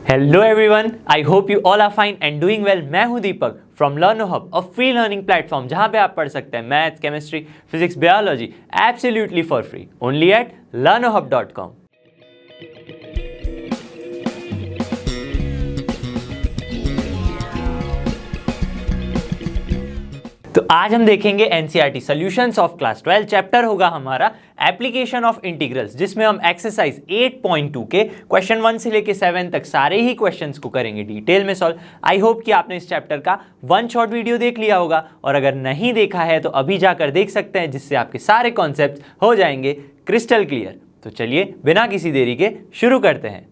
Hello everyone, I hope you all are fine and doing well. मैं हूं Deepak from Learno Hub, a free learning platform जहां पे आप पढ़ सकते हैं math, chemistry, physics, biology absolutely for free only at learnohub.com। तो आज हम देखेंगे NCERT solutions of class 12। Chapter होगा हमारा एप्लीकेशन ऑफ इंटीग्रल्स, जिसमें हम एक्सरसाइज 8.2 के क्वेश्चन 1 से लेके 7 तक सारे ही क्वेश्चंस को करेंगे डिटेल में सॉल्व। आई होप कि आपने इस चैप्टर का वन शॉर्ट वीडियो देख लिया होगा, और अगर नहीं देखा है तो अभी जाकर देख सकते हैं, जिससे आपके सारे कॉन्सेप्ट हो जाएंगे क्रिस्टल क्लियर। तो चलिए बिना किसी देरी के शुरू करते हैं।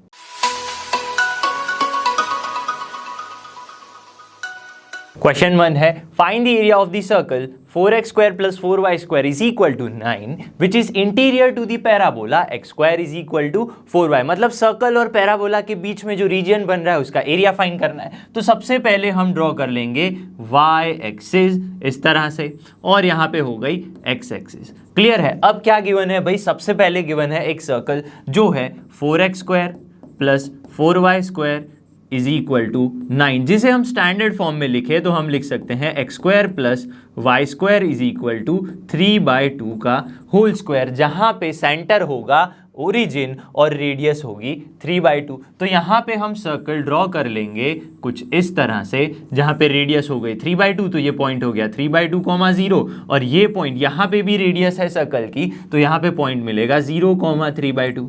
क्वेश्चन 1 है, find the area of the circle 4x square plus 4y square is equal to 9 which is interior to the parabola x square is equal to 4y। मतलब सर्कल और पैराबोला के बीच में जो रीजन बन रहा है उसका एरिया फाइंड करना है। तो सबसे पहले हम ड्रॉ कर लेंगे y एक्सिस इस तरह से, और यहाँ पे हो गई x एक्सिस। क्लियर है? अब क्या गिवन है भाई? सबसे पहले गिवन है एक सर्कल जो है 4x square plus 4y square is equal to 9, जिसे हम स्टैंडर्ड फॉर्म में लिखे तो हम लिख सकते हैं x square plus y square is equal to 3/2 का होल स्क्वायर, जहां पे सेंटर होगा ओरिजिन और रेडियस होगी 3/2। तो यहाँ पे हम सर्कल ड्रॉ कर लेंगे कुछ इस तरह से, जहाँ पे रेडियस हो गई 3/2, तो ये पॉइंट हो गया 3/2, 0, और ये पॉइंट यहाँ पे भी रेडियस है सर्कल की, तो यहाँ पे पॉइंट मिलेगा 0, 3/2।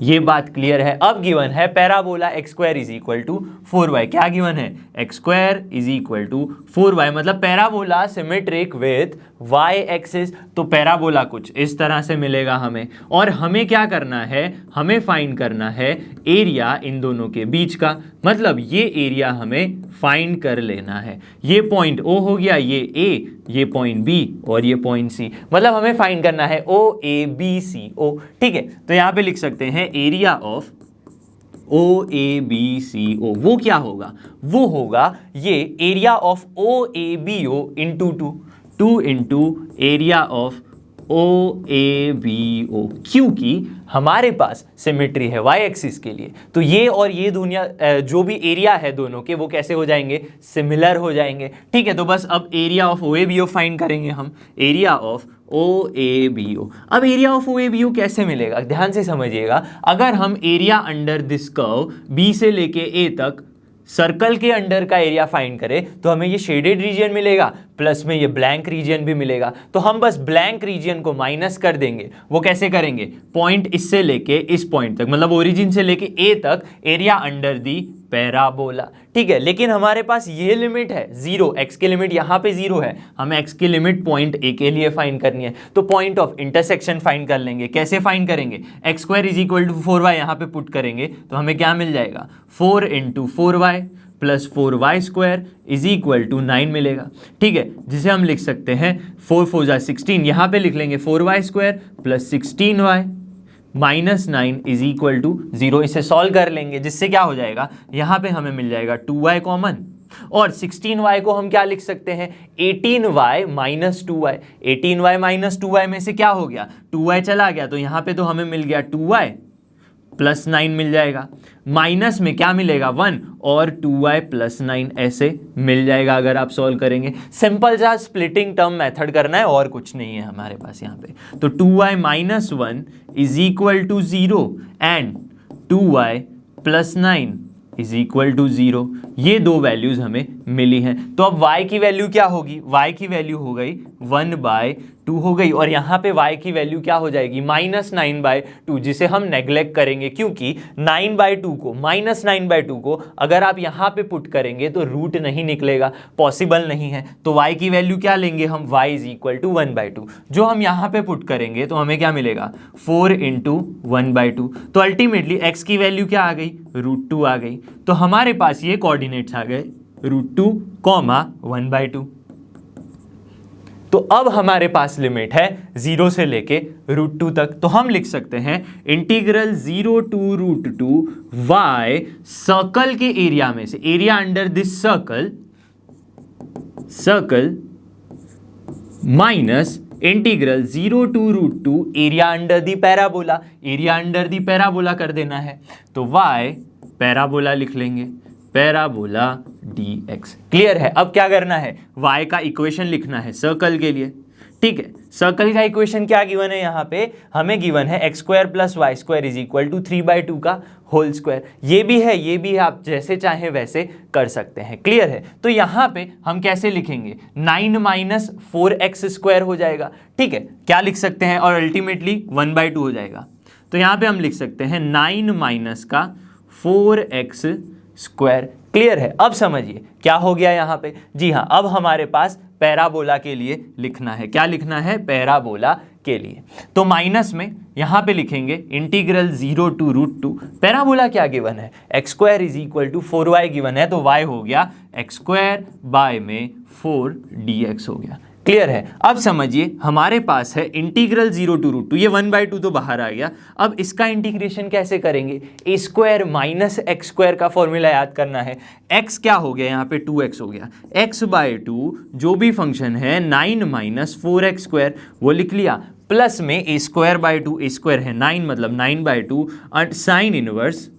ये बात क्लियर है। अब गिवन है parabola x square is equal to 4y। क्या गिवन है? X square is equal to 4y, मतलब parabola symmetric with y axis. तो पैराबोला कुछ इस तरह से मिलेगा हमें, और हमें क्या करना है? हमें फाइंड करना है एरिया इन दोनों के बीच का। मतलब ये एरिया हमें फाइंड कर लेना है। ये पॉइंट O हो गया, ये A, ये पॉइंट B और ये पॉइंट C। मतलब हमें फाइंड करना है OABCO। ठीक है, तो यहाँ पे लिख सकते हैं एरिया ऑफ OABCO। वो क्या होगा? वो होगा ये area of OABO into 2 into area of OABO, क्योंकि हमारे पास सिमेट्री है y एक्सिस के लिए। तो ये और ये दुनिया जो भी एरिया है दोनों के, वो कैसे हो जाएंगे? सिमिलर हो जाएंगे। ठीक है, तो बस अब एरिया ऑफ OABO फाइंड करेंगे हम। Area of OABO। अब एरिया ऑफ OABO कैसे मिलेगा? ध्यान से समझिएगा। अगर हम area under this curve B से लेके A तक सर्कल के अंडर का एरिया फाइंड करें, तो हमें ये शेडेड रीजन मिलेगा, प्लस में ये ब्लैंक रीजन भी मिलेगा। तो हम बस ब्लैंक रीजन को माइनस कर देंगे। वो कैसे करेंगे? पॉइंट इससे लेके इस पॉइंट तक, मतलब ओरिजिन से लेके ए तक एरिया अंडर दी पैराबोला। ठीक है, लेकिन हमारे पास ये लिमिट है 0, एक्स की लिमिट यहाँ पे 0 है, हमें एक्स की लिमिट पॉइंट ए के लिए फाइंड करनी है। तो पॉइंट ऑफ इंटरसेक्शन फाइंड कर लेंगे। कैसे फाइंड करेंगे? X square is equal to 4y यहाँ पे पुट करेंगे तो हमें क्या मिल जाएगा? 4 into 4y plus 4y square is equal to 9 मिलेगा। ठीक है, जिसे हम लिख सकते हैं 4 4 जा 16, यहाँ पे लिख लेंगे 4y square plus 16y minus 9 is equal to 0। इसे सॉल्व कर लेंगे, जिससे क्या हो जाएगा? यहाँ पे हमें मिल जाएगा 2y कॉमन, और 16y को हम क्या लिख सकते हैं? 18y minus 2y। 18y minus 2y में से क्या हो गया? 2y चला गया, तो यहाँ पे तो हमें मिल गया 2y प्लस 9 मिल जाएगा। माइनस में क्या मिलेगा? 1, और 2y प्लस 9 ऐसे मिल जाएगा अगर आप सॉल्व करेंगे। सिंपल सा स्प्लिटिंग टर्म मेथड करना है, और कुछ नहीं है हमारे पास यहाँ पे। तो 2y minus 1 is equal to 0 and 2y plus 9 is equal to 0। ये दो वैल्यूज हमें मिली हैं। तो अब y की वैल्यू क्या होगी? y की वैल्यू हो गई 1/2 हो गई, और यहाँ पे y की वैल्यू क्या हो जाएगी? -9/2, जिसे हम नेग्लेक्ट करेंगे, क्योंकि 9/2 को -9/2 को अगर आप यहाँ पे पुट करेंगे तो रूट नहीं निकलेगा, पॉसिबल नहीं है। तो y की वैल्यू क्या लेंगे हम? y is equal to 1/2। जो हम यहाँ पे पुट करेंगे तो हमें क्या मिलेगा? 4 इंटू 1/2। तो अल्टीमेटली x की वैल्यू क्या आ गई? √2 आ गई। तो हमारे पास ये कोऑर्डिनेट्स आ गए √2, 1/2। तो अब हमारे पास लिमिट है 0 से लेके √2 तक। तो हम लिख सकते हैं इंटीग्रल 0 टू √2 y सर्कल के एरिया में से, area under this circle minus integral 0 to √2 area under the parabola. Area under the parabola कर देना है। तो y पैराबोला लिख लेंगे, पैराबोला dx। क्लियर है? अब क्या करना है, y का इक्वेशन लिखना है सर्कल के लिए। ठीक है, सर्कल का इक्वेशन क्या गिवन है यहाँ पे, हमें गिवन है x square plus y square is equal to 3/2 का होल स्क्वायर। ये भी है, ये भी है, आप जैसे चाहें वैसे कर सकते हैं। क्लियर है? तो यहाँ पे हम कैसे लिखेंगे, 9 माइनस 4x स्क्वायर हो जाएगा। ठीक है, क्या लिख सकते हैं, और अल्टीमेटली 1/2 हो जाएगा। तो यहाँ पे हम लिख सकते हैं 9 माइनस का 4x स्क्वायर। क्लियर है? अब समझिए क्या हो गया यहाँ पे, जी हाँ, अब हमारे पास पैराबोला के लिए लिखना है। क्या लिखना है, पैराबोला के लिए। तो माइनस में यहाँ पे लिखेंगे इंटीग्रल 0 टू √2। पैराबोला क्या गिवन है, x square is equal to 4y given है, तो y हो गया एक्स स्क्वायर बाय में 4 dx हो गया। क्लियर है? अब समझिए हमारे पास है इंटीग्रल 0 टू √2, ये 1/2 तो बाहर आ गया। अब इसका इंटीग्रेशन कैसे करेंगे, ए स्क्वायर माइनस एक्स स्क्वायर का फॉर्मूला याद करना है। x क्या हो गया यहाँ पे, 2x हो गया, x/2 जो भी फंक्शन है 9 माइनस 4x स्क्वायर वो लिख लिया, प्लस में ए स्क्वायर बाय 2, ए स्क्वायर है 9 मतलब 9/2 and sign inverse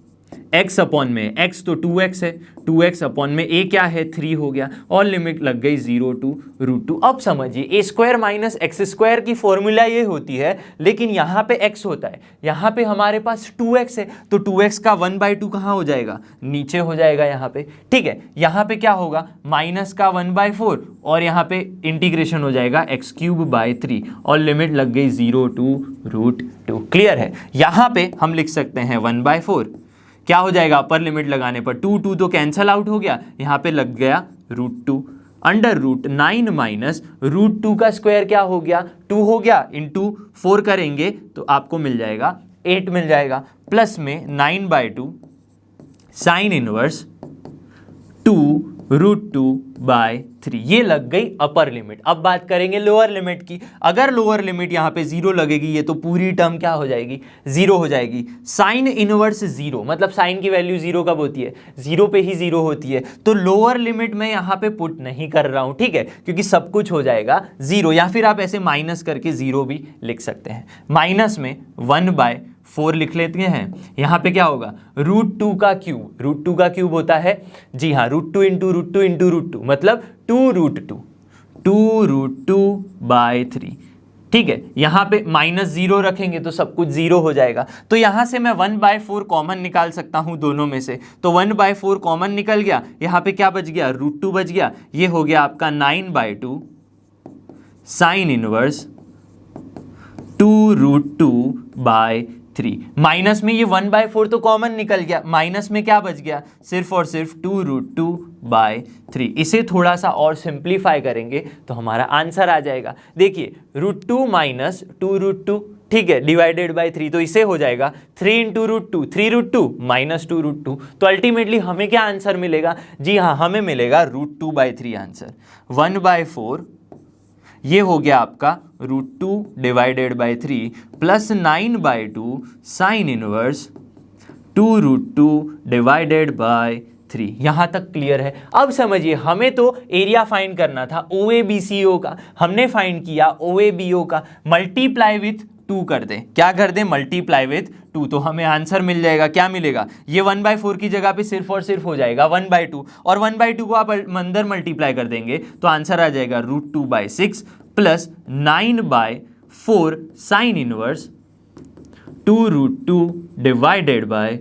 x upon में x तो 2x है, 2x अपॉन में a क्या है 3 हो गया, और लिमिट लग गई 0 टू √2। अब समझिए ए स्क्वायर माइनस एक्स स्क्वायर की फॉर्मूला ये होती है, लेकिन यहाँ पे x होता है, यहाँ पे हमारे पास 2x है, तो 2x का 1/2 कहाँ हो जाएगा, नीचे हो जाएगा यहाँ पे। ठीक है, यहाँ पे क्या होगा, माइनस का 1/4 और यहाँ पे इंटीग्रेशन हो जाएगा x³/3 और लिमिट लग गई 0 टू √2। क्लियर है? यहाँ पे हम लिख सकते हैं 1/4, क्या हो जाएगा अपर लिमिट लगाने पर 2 तो कैंसल आउट हो गया, यहाँ पे लग गया √2 अंडर रूट 9 माइनस √2 का स्क्वायर क्या हो गया, 2 हो गया, इंटू 4 करेंगे तो आपको मिल जाएगा 8 मिल जाएगा, प्लस में 9/2 साइन इनवर्स 2√2/3, ये लग गई अपर लिमिट। अब बात करेंगे लोअर लिमिट की। अगर लोअर लिमिट यहाँ पे 0 लगेगी, ये तो पूरी टर्म क्या हो जाएगी, 0 हो जाएगी। साइन इनवर्स 0 मतलब साइन की वैल्यू 0 कब होती है, 0 पे ही 0 होती है, तो लोअर लिमिट मैं यहाँ पे पुट नहीं कर रहा हूँ। ठीक है, क्योंकि सब कुछ हो जाएगा 0, या फिर आप ऐसे माइनस करके 0 भी लिख सकते हैं। माइनस में 1/4 लिख लेते हैं, यहाँ पे क्या होगा √2 का क्यूब, √2 का क्यूब होता है, जी हाँ, √2 इंटू √2 इंटू √2 मतलब 2√2/3। ठीक है, यहाँ पे -0 रखेंगे तो सब कुछ 0 हो जाएगा, तो यहाँ से मैं 1/4 कॉमन निकाल सकता हूँ दोनों में से, तो 1/4 कॉमन निकल गया, यहाँ पे क्या बच गया, √2 बच गया, ये हो गया आपका 9/2 साइन इनवर्स 2√2/3। माइनस में ये 1/4 तो कॉमन निकल गया, माइनस में क्या बच गया, सिर्फ और सिर्फ 2√2/3। इसे थोड़ा सा और सिंप्लीफाई करेंगे तो हमारा आंसर आ जाएगा। देखिए √2 माइनस 2√2, ठीक है, डिवाइडेड बाय 3, तो इसे हो जाएगा 3 इंटू √2, 3√2 माइनस 2√2। तो अल्टीमेटली हमें क्या आंसर मिलेगा, जी हाँ, हमें मिलेगा √2/3 आंसर। 1/4 ये हो गया आपका √2 divided by 3 plus 9/2 sine inverse 2√2 divided by 3। यहां तक क्लियर है? अब समझिए हमें तो एरिया फाइंड करना था OABCO का, हमने फाइंड किया OABO का, मल्टीप्लाई विथ 2 कर दें, क्या कर दें, मल्टीप्लाई विथ 2, तो हमें आंसर मिल जाएगा, क्या मिलेगा, ये 1/4 की जगह पे सिर्फ और सिर्फ हो जाएगा 1/2, और 1/2 को आप अंदर मल्टीप्लाई कर देंगे तो आंसर आ जाएगा √2/6 plus 9/4 sine inverse 2√2 divided by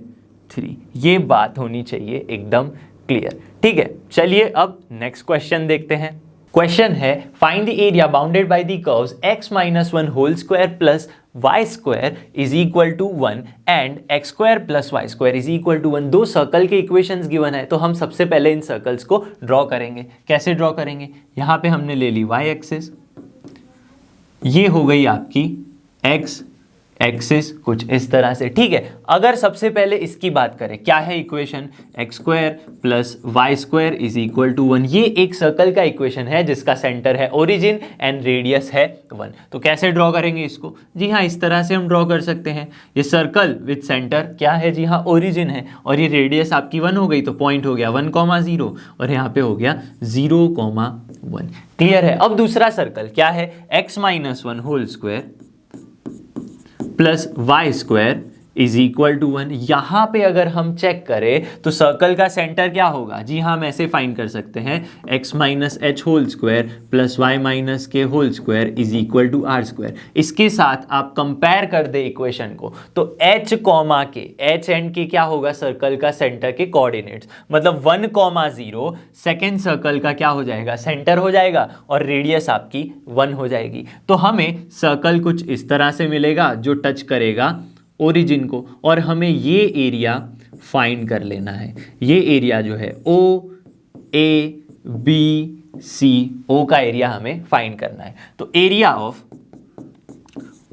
3। ये बात होनी चाहिए एकदम क्लियर। ठीक है, चलिए अब नेक्स्ट क्वेश्चन देखते हैं। क्वेश्चन है find the area bounded by the curves x-1 whole square plus y square is equal to 1 and x square plus y square is equal to 1। दो सर्कल के इक्वेशंस गिवन है, तो हम सबसे पहले इन सर्कल्स को ड्रॉ करेंगे। कैसे ड्रॉ करेंगे, यहाँ पे हमने ले ली y एक्सिस, ये हो गई आपकी x एक्सिस कुछ इस तरह से। ठीक है, अगर सबसे पहले इसकी बात करें, क्या है equation, x square plus y square is equal to 1। ये एक सर्कल का इक्वेशन है जिसका सेंटर है ओरिजिन एंड रेडियस है 1। तो कैसे ड्रॉ करेंगे इसको, जी हाँ, इस तरह से हम ड्रॉ कर सकते हैं। ये सर्कल विथ सेंटर क्या है, जी हाँ, ओरिजिन है, और ये रेडियस आपकी 1 हो गई, तो पॉइंट हो गया 1,0 और यहाँ पे हो गया 0,1। क्लियर है? अब दूसरा सर्कल क्या है, x-1 whole square plus y square is equal to 1। यहाँ पे अगर हम चेक करें तो सर्कल का सेंटर क्या होगा, जी हाँ हम ऐसे फाइंड कर सकते हैं x minus h whole square plus y minus k whole square is equal to r square. इसके साथ आप कंपेयर कर दे इक्वेशन को तो h कॉमा के, h एंड के क्या होगा, सर्कल का सेंटर के कोऑर्डिनेट्स, मतलब 1,0 सेकेंड सर्कल का क्या हो जाएगा, सेंटर हो जाएगा और रेडियस आपकी 1 हो जाएगी। तो हमें सर्कल कुछ इस तरह से मिलेगा जो टच करेगा ओरिजिन को, और हमें ये एरिया फाइंड कर लेना है। ये एरिया जो है ओ ए बी सी, ओ का एरिया हमें फाइंड करना है। तो area of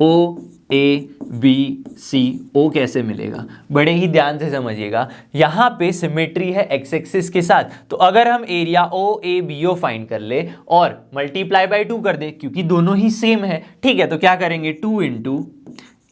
O A B C, O कैसे मिलेगा, बड़े ही ध्यान से समझिएगा। यहाँ पे सिमेट्री है एक्स एक्सिस के साथ, तो अगर हम area O A B O find कर ले और मल्टीप्लाई बाय 2 कर दे, क्योंकि दोनों ही सेम है, ठीक है, तो क्या करेंगे 2 into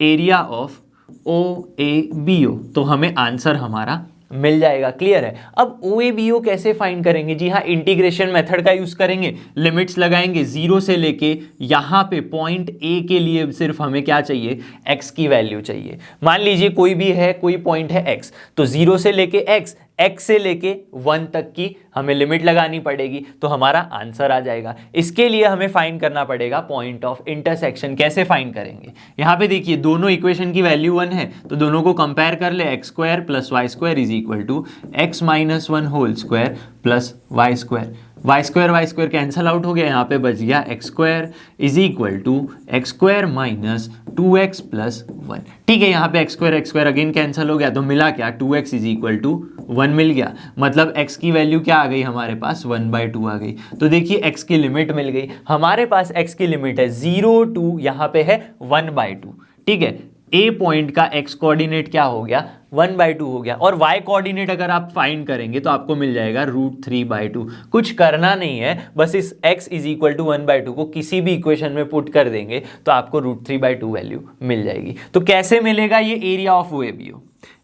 area of O A B O, तो हमें आंसर हमारा मिल जाएगा। क्लियर है। अब ओ ए बी ओ कैसे फाइंड करेंगे, जी हाँ इंटीग्रेशन मेथड का यूज करेंगे, लिमिट्स लगाएंगे 0 से लेके यहाँ पे पॉइंट ए के लिए सिर्फ हमें क्या चाहिए, x की वैल्यू चाहिए। मान लीजिए कोई भी है, कोई पॉइंट है x, तो 0 से लेके x से लेके 1 तक की हमें लिमिट लगानी पड़ेगी, तो हमारा आंसर आ जाएगा। इसके लिए हमें फाइंड करना पड़ेगा पॉइंट ऑफ इंटरसेक्शन। कैसे फाइंड करेंगे, यहाँ पे देखिए दोनों इक्वेशन की वैल्यू 1 है, तो दोनों को कंपेयर कर ले, x square plus y square is equal to x minus 1 whole square plus y square. Y square cancel out हो गया, यहाँ पे बच गया x square is equal to x square minus 2x plus 1। ठीक है, यहाँ पे एक्स स्क्वायर अगेन कैंसिल हो गया, तो मिला क्या 2x इज इक्वल टू 1 मिल गया। मतलब x की वैल्यू क्या आ गई हमारे पास 1/2 आ गई। तो देखिए x की लिमिट मिल गई हमारे पास, x की लिमिट है 0 टू यहाँ पे है 1/2। ठीक है, a पॉइंट का x कोऑर्डिनेट क्या हो गया 1/2 हो गया, और y कोऑर्डिनेट अगर आप फाइंड करेंगे तो आपको मिल जाएगा √3/2। कुछ करना नहीं है, बस इस x इज इक्वल टू 1/2 को किसी भी इक्वेशन में पुट कर देंगे तो आपको √3/2 वैल्यू मिल जाएगी। तो कैसे मिलेगा ये area of O A B O,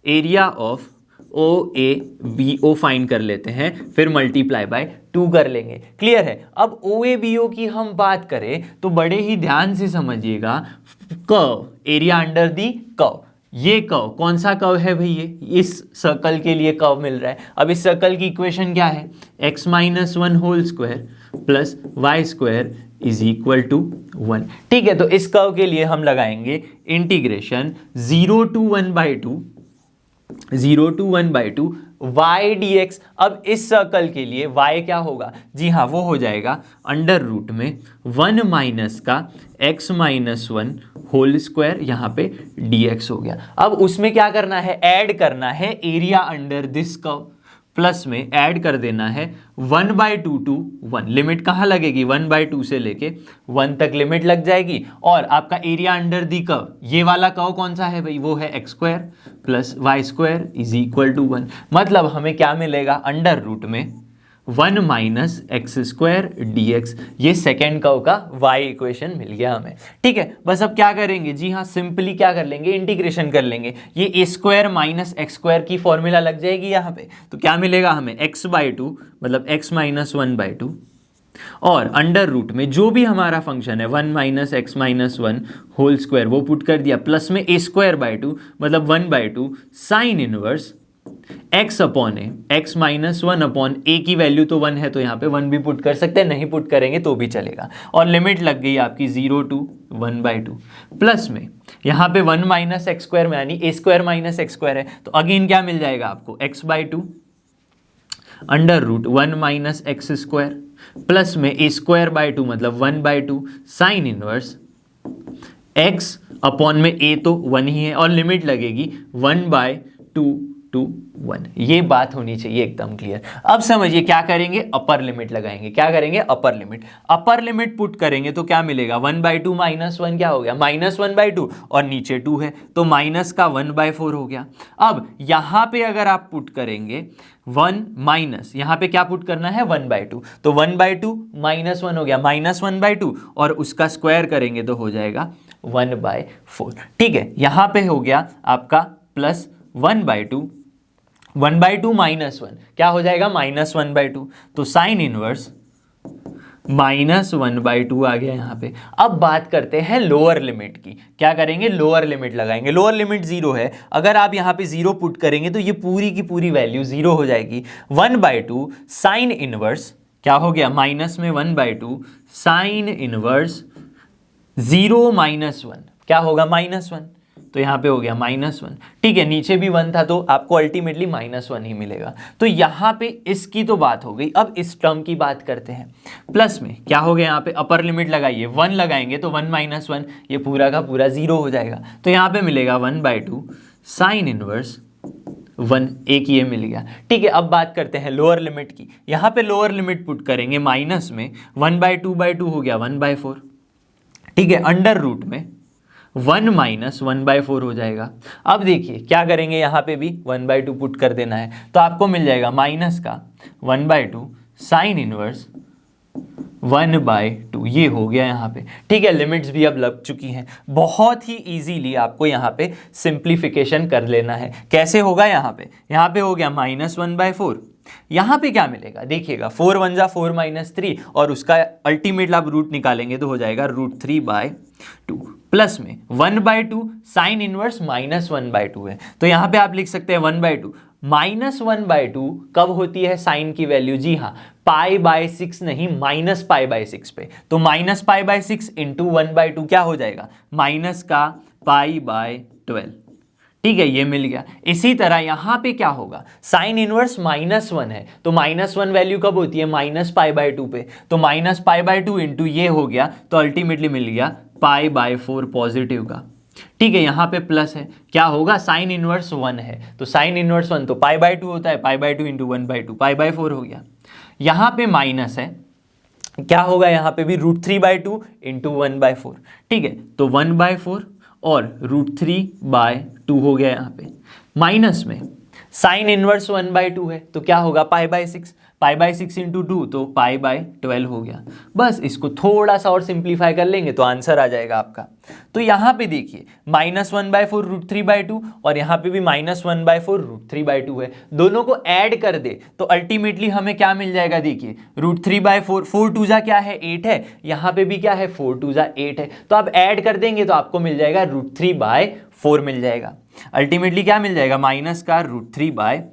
area of O A B O find कर लेते हैं, फिर मल्टीप्लाई बाय 2 कर लेंगे। क्लियर है। अब ओ ए बी ओ की हम बात करें तो बड़े ही ध्यान से समझिएगा, कर्व, एरिया अंडर दी कर्व, ये कर्व कौन सा कर्व है भाई, ये इस सर्कल के लिए कर्व मिल रहा है। अब इस सर्कल की इक्वेशन क्या है, x minus 1 whole square plus y square is equal to 1। ठीक है, तो इस कर्व के लिए हम लगाएंगे इंटीग्रेशन 0 टू 1/2 y dx। अब इस सर्कल के लिए y क्या होगा, जी हाँ वो हो जाएगा अंडर रूट में 1 माइनस का x माइनस 1 होल स्क्वायर, यहाँ पे dx हो गया। अब उसमें क्या करना है, ऐड करना है area under this curve, plus में ऐड कर देना है 1/2 टू 1। लिमिट कहाँ लगेगी, 1/2 से लेके 1 तक लिमिट लग जाएगी, और आपका एरिया अंडर दी कर्व, ये वाला कर्व कौन सा है भाई, वो है x square plus y square is equal to 1। मतलब हमें क्या मिलेगा, अंडर रूट में 1 minus x square d x, ये सेकेंड कर्व का y इक्वेशन मिल गया हमें। ठीक है, बस अब क्या करेंगे, जी हाँ सिंपली क्या कर लेंगे, इंटीग्रेशन कर लेंगे। ये ए स्क्वायर माइनस एक्स स्क्वायर की फॉर्मूला लग जाएगी यहाँ पे, तो क्या मिलेगा हमें x/2 मतलब x माइनस 1/2, और अंडर रूट में जो भी हमारा फंक्शन है 1 minus x minus 1 whole square वो पुट कर दिया, प्लस में a²/2 मतलब 1/2 sine inverse x upon a, x minus 1 upon a की वैल्यू तो 1 है, तो यहाँ पे 1 भी पुट कर सकते हैं, नहीं पुट करेंगे तो भी चलेगा, और लिमिट लग गई आपकी 0 टू 1/2। प्लस में यहाँ पे 1 माइनस एक्स स्क्वायर में यानी a square minus x square है, तो अगेन क्या मिल जाएगा आपको x/2 under root 1 minus x square, plus में a²/2 मतलब 1/2 साइन इनवर्स x अपॉन में a तो 1 ही है, और लिमिट लगेगी 1/2 टू 1। ये बात होनी चाहिए एकदम क्लियर। अब समझिए क्या करेंगे, अपर लिमिट लगाएंगे। क्या करेंगे, अपर लिमिट पुट करेंगे तो क्या मिलेगा, 1/2 माइनस 1 क्या हो गया, -1/2, और नीचे 2 है तो माइनस का 1/4 हो गया। अब यहाँ पे अगर आप पुट करेंगे 1 माइनस, यहाँ पे क्या पुट करना है 1/2, तो 1/2 माइनस 1 हो गया -1/2, और उसका स्क्वायर करेंगे तो हो जाएगा 1/4। ठीक है, यहाँ पे हो गया आपका प्लस 1/2 माइनस 1 क्या हो जाएगा -1/2, तो साइन इनवर्स -1/2 आ गया यहाँ पे। अब बात करते हैं लोअर लिमिट की। क्या करेंगे, लोअर लिमिट लगाएंगे। लोअर लिमिट 0 है, अगर आप यहाँ पे 0 पुट करेंगे तो ये पूरी की पूरी वैल्यू 0 हो जाएगी। 1/2 साइन इनवर्स क्या हो गया, माइनस में 1/2 साइन इनवर्स 0 -1 क्या होगा, -1, तो यहाँ पे हो गया -1। ठीक है, नीचे भी 1 था तो आपको अल्टीमेटली -1 ही मिलेगा। तो यहाँ पे इसकी तो बात हो गई। अब इस टर्म की बात करते हैं। प्लस में क्या हो गया, यहाँ पे अपर लिमिट लगाइए, 1 लगाएंगे तो 1 - 1 ये पूरा का पूरा 0 हो जाएगा। तो यहाँ पे मिलेगा 1/2 साइन इनवर्स 1, एक ये मिल गया। ठीक है, अब बात करते हैं लोअर लिमिट की। यहाँ पे लोअर लिमिट पुट करेंगे, माइनस में 1/2/2 हो गया 1/4। ठीक है, अंडर रूट में 1 - 1/4 हो जाएगा। अब देखिए क्या करेंगे, यहाँ पे भी 1/2 पुट कर देना है तो आपको मिल जाएगा माइनस का 1/2 साइन इनवर्स 1/2, ये हो गया यहाँ पे। ठीक है, लिमिट्स भी अब लग चुकी हैं। बहुत ही इजीली आपको यहाँ पे सिंप्लीफिकेशन कर लेना है। कैसे होगा, यहाँ पे हो गया -1/4। यहाँ पे क्या मिलेगा देखिएगा, 4 1 जा 4 -3 और उसका अल्टीमेट आप रूट निकालेंगे तो हो जाएगा √3/2 प्लस में 1/2 साइन इनवर्स -1/2 है तो यहाँ पे आप लिख सकते हैं 1/2। -1/2 कब होती है साइन की वैल्यू, जी हाँ, π/6 नहीं, -π/6 पे। तो -π/6 इंटू 1/2 क्या हो जाएगा, माइनस का π/12। ठीक है, ये मिल गया। इसी तरह यहाँ पे क्या होगा, साइन इनवर्स -1 है तो -1 वैल्यू कब होती है, -π/2 पे। तो -π/2 इंटू ये हो गया तो अल्टीमेटली मिल गया π/4 पॉजिटिव का। ठीक है, यहाँ पे प्लस है, क्या होगा, साइन इनवर्स 1 है तो साइन इनवर्स 1 तो π/2 होता है, π/2 इंटू 1/2 π/4 हो गया। यहाँ पे माइनस है, क्या होगा, यहाँ पे भी √3/2 इंटू 1/4। ठीक है, तो 1/4 और √3/2 हो गया। यहाँ पे माइनस में साइन इनवर्स 1/2 है तो क्या होगा, π/6 इंटू 2 तो π/12 हो गया। बस इसको थोड़ा सा और सिंप्लीफाई कर लेंगे तो आंसर आ जाएगा आपका। तो यहाँ पे देखिए -1/4 √3/2 और यहाँ पे भी -1/4 √3/2 है। दोनों को ऐड कर दे तो अल्टीमेटली हमें क्या मिल जाएगा, देखिए √3/4, 4 2 जा क्या है 8 है, यहाँ पे भी क्या है 4 2 जा 8 है। तो आप ऐड कर देंगे तो आपको मिल जाएगा √3/4 मिल जाएगा। अल्टीमेटली क्या मिल जाएगा, माइनस का √3/4।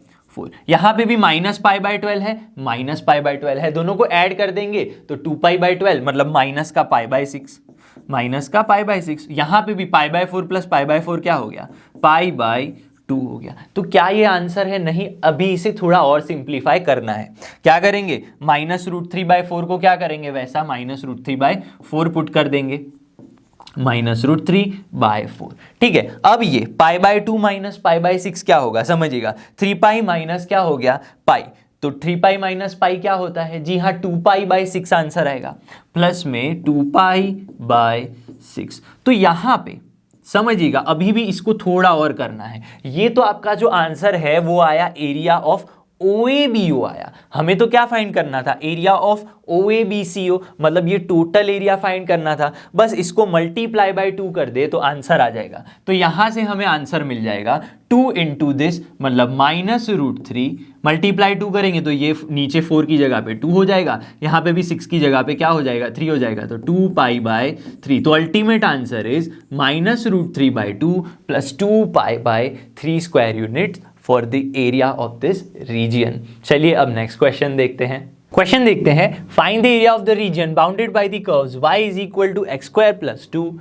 यहाँ पे भी -π/12 है, -π/12 है, दोनों को ऐड कर देंगे तो 2π/12 मतलब माइनस का π/6। यहाँ पे भी π/4 प्लस π/4 क्या हो गया, π/2 हो गया। तो क्या ये आंसर है, नहीं, अभी इसे थोड़ा और सिंप्लीफाई करना है। क्या करेंगे, -√3/4 को क्या करेंगे, वैसा -√3/4 पुट कर देंगे, -√3/4। ठीक है, अब ये π/2 माइनस π/6 क्या होगा, समझिएगा, 3π माइनस क्या हो गया, पाई, तो 3π माइनस पाई क्या होता है, जी हाँ 2π/6 आंसर आएगा, प्लस में 2π/6। तो यहाँ पे समझिएगा अभी भी इसको थोड़ा और करना है। ये तो आपका जो आंसर है वो आया एरिया ऑफ OABO आया। हमें तो क्या फाइंड करना था, एरिया ऑफ OABCO, मतलब ये टोटल एरिया फाइंड करना था। बस इसको मल्टीप्लाई बाय 2 कर दे तो आंसर आ जाएगा। तो यहां से हमें आंसर मिल जाएगा 2 इंटू दिस, मतलब -√3 मल्टीप्लाई 2 करेंगे तो ये नीचे 4 की जगह पे 2 हो जाएगा, यहाँ पे भी 6 की जगह पे क्या हो जाएगा, 3 हो जाएगा, तो 2π/3। तो ultimate answer is -√3/2 plus 2π/3 square unit for the area of this region. चलिए अब नेक्स्ट क्वेश्चन देखते हैं। Find the area of the region bounded by the curves y is equal to x² plus 2,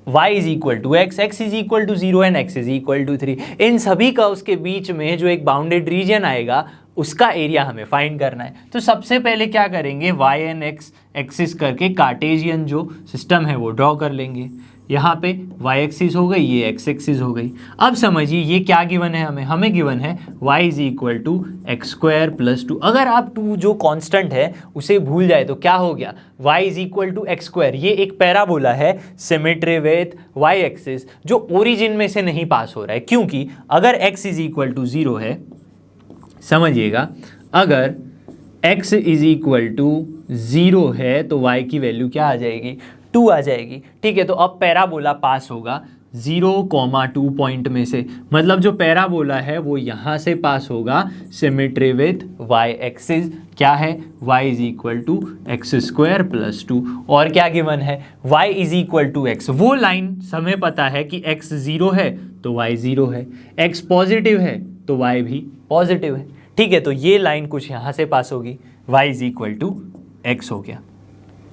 y is equal to x, x is equal to 0 and x is equal to 3। इन सभी curves के बीच में जो एक bounded reason आएगा उसका area हमें find करना है। तो सबसे पहले क्या करेंगे, y एंड x एक्सिस करके कार्टेशियन जो सिस्टम है वो ड्रॉ कर लेंगे। यहाँ पे y एक्सिस हो गई, ये x एक्सिस हो गई। अब समझिए ये क्या गिवन है, हमें गिवन है y is equal to x² plus 2। अगर आप 2 जो कांस्टेंट है उसे भूल जाए तो क्या हो गया, y is equal to x²। ये एक पैराबोला है सिमेट्री विथ y एक्सिस जो ओरिजिन में से नहीं पास हो रहा है, क्योंकि अगर x इज इक्वल टू 0 है, समझिएगा अगर x इज इक्वल टू 0 है तो y की वैल्यू क्या आ जाएगी, 2 आ जाएगी। ठीक है, तो अब पैराबोला पास होगा 0,2 पॉइंट में से, मतलब जो पैराबोला है वो यहाँ से पास होगा सिमेट्री विथ वाई एक्सिस, क्या है y is equal to x square plus 2, और क्या गिवन है y is equal to x. वो लाइन हमें पता है कि x 0 है तो y 0 है, x पॉजिटिव है तो y भी पॉजिटिव है, ठीक है। तो ये लाइन कुछ यहाँ से पास होगी, y is equal to x हो गया।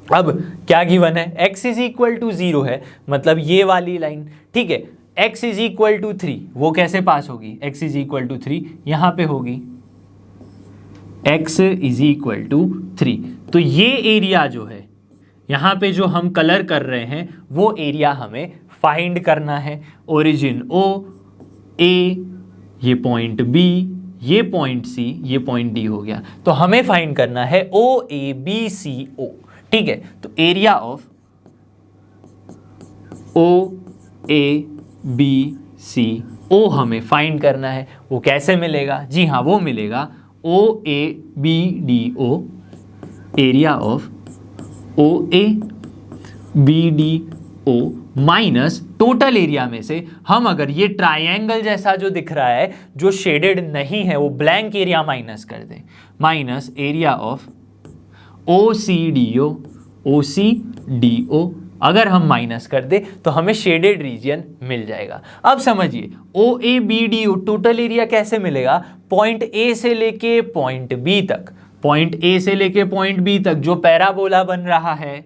अब क्या गिवन है, x इज इक्वल टू 0 है, मतलब ये वाली लाइन, ठीक है। x इज इक्वल टू 3 वो कैसे पास होगी, x इज इक्वल टू 3 यहाँ पे होगी, x इज इक्वल टू 3। तो ये एरिया जो है यहाँ पे जो हम कलर कर रहे हैं वो एरिया हमें फाइंड करना है। ओरिजिन O, A, ये पॉइंट B, ये पॉइंट C, ये पॉइंट D हो गया। तो हमें फाइंड करना है OABCO, ठीक है। तो एरिया ऑफ OABCO हमें फाइंड करना है। वो कैसे मिलेगा, जी हाँ वो मिलेगा OABDO, area of OABDO minus total area में से हम अगर ये ट्रायंगल जैसा जो दिख रहा है जो शेडेड नहीं है वो ब्लैंक एरिया माइनस कर दें, माइनस एरिया ऑफ OCDO अगर हम माइनस कर दे तो हमें शेडेड रीजन मिल जाएगा। अब समझिए OABDO टोटल एरिया कैसे मिलेगा, पॉइंट A से लेके पॉइंट B तक, पॉइंट A से लेके पॉइंट B तक जो पैराबोला बन रहा है,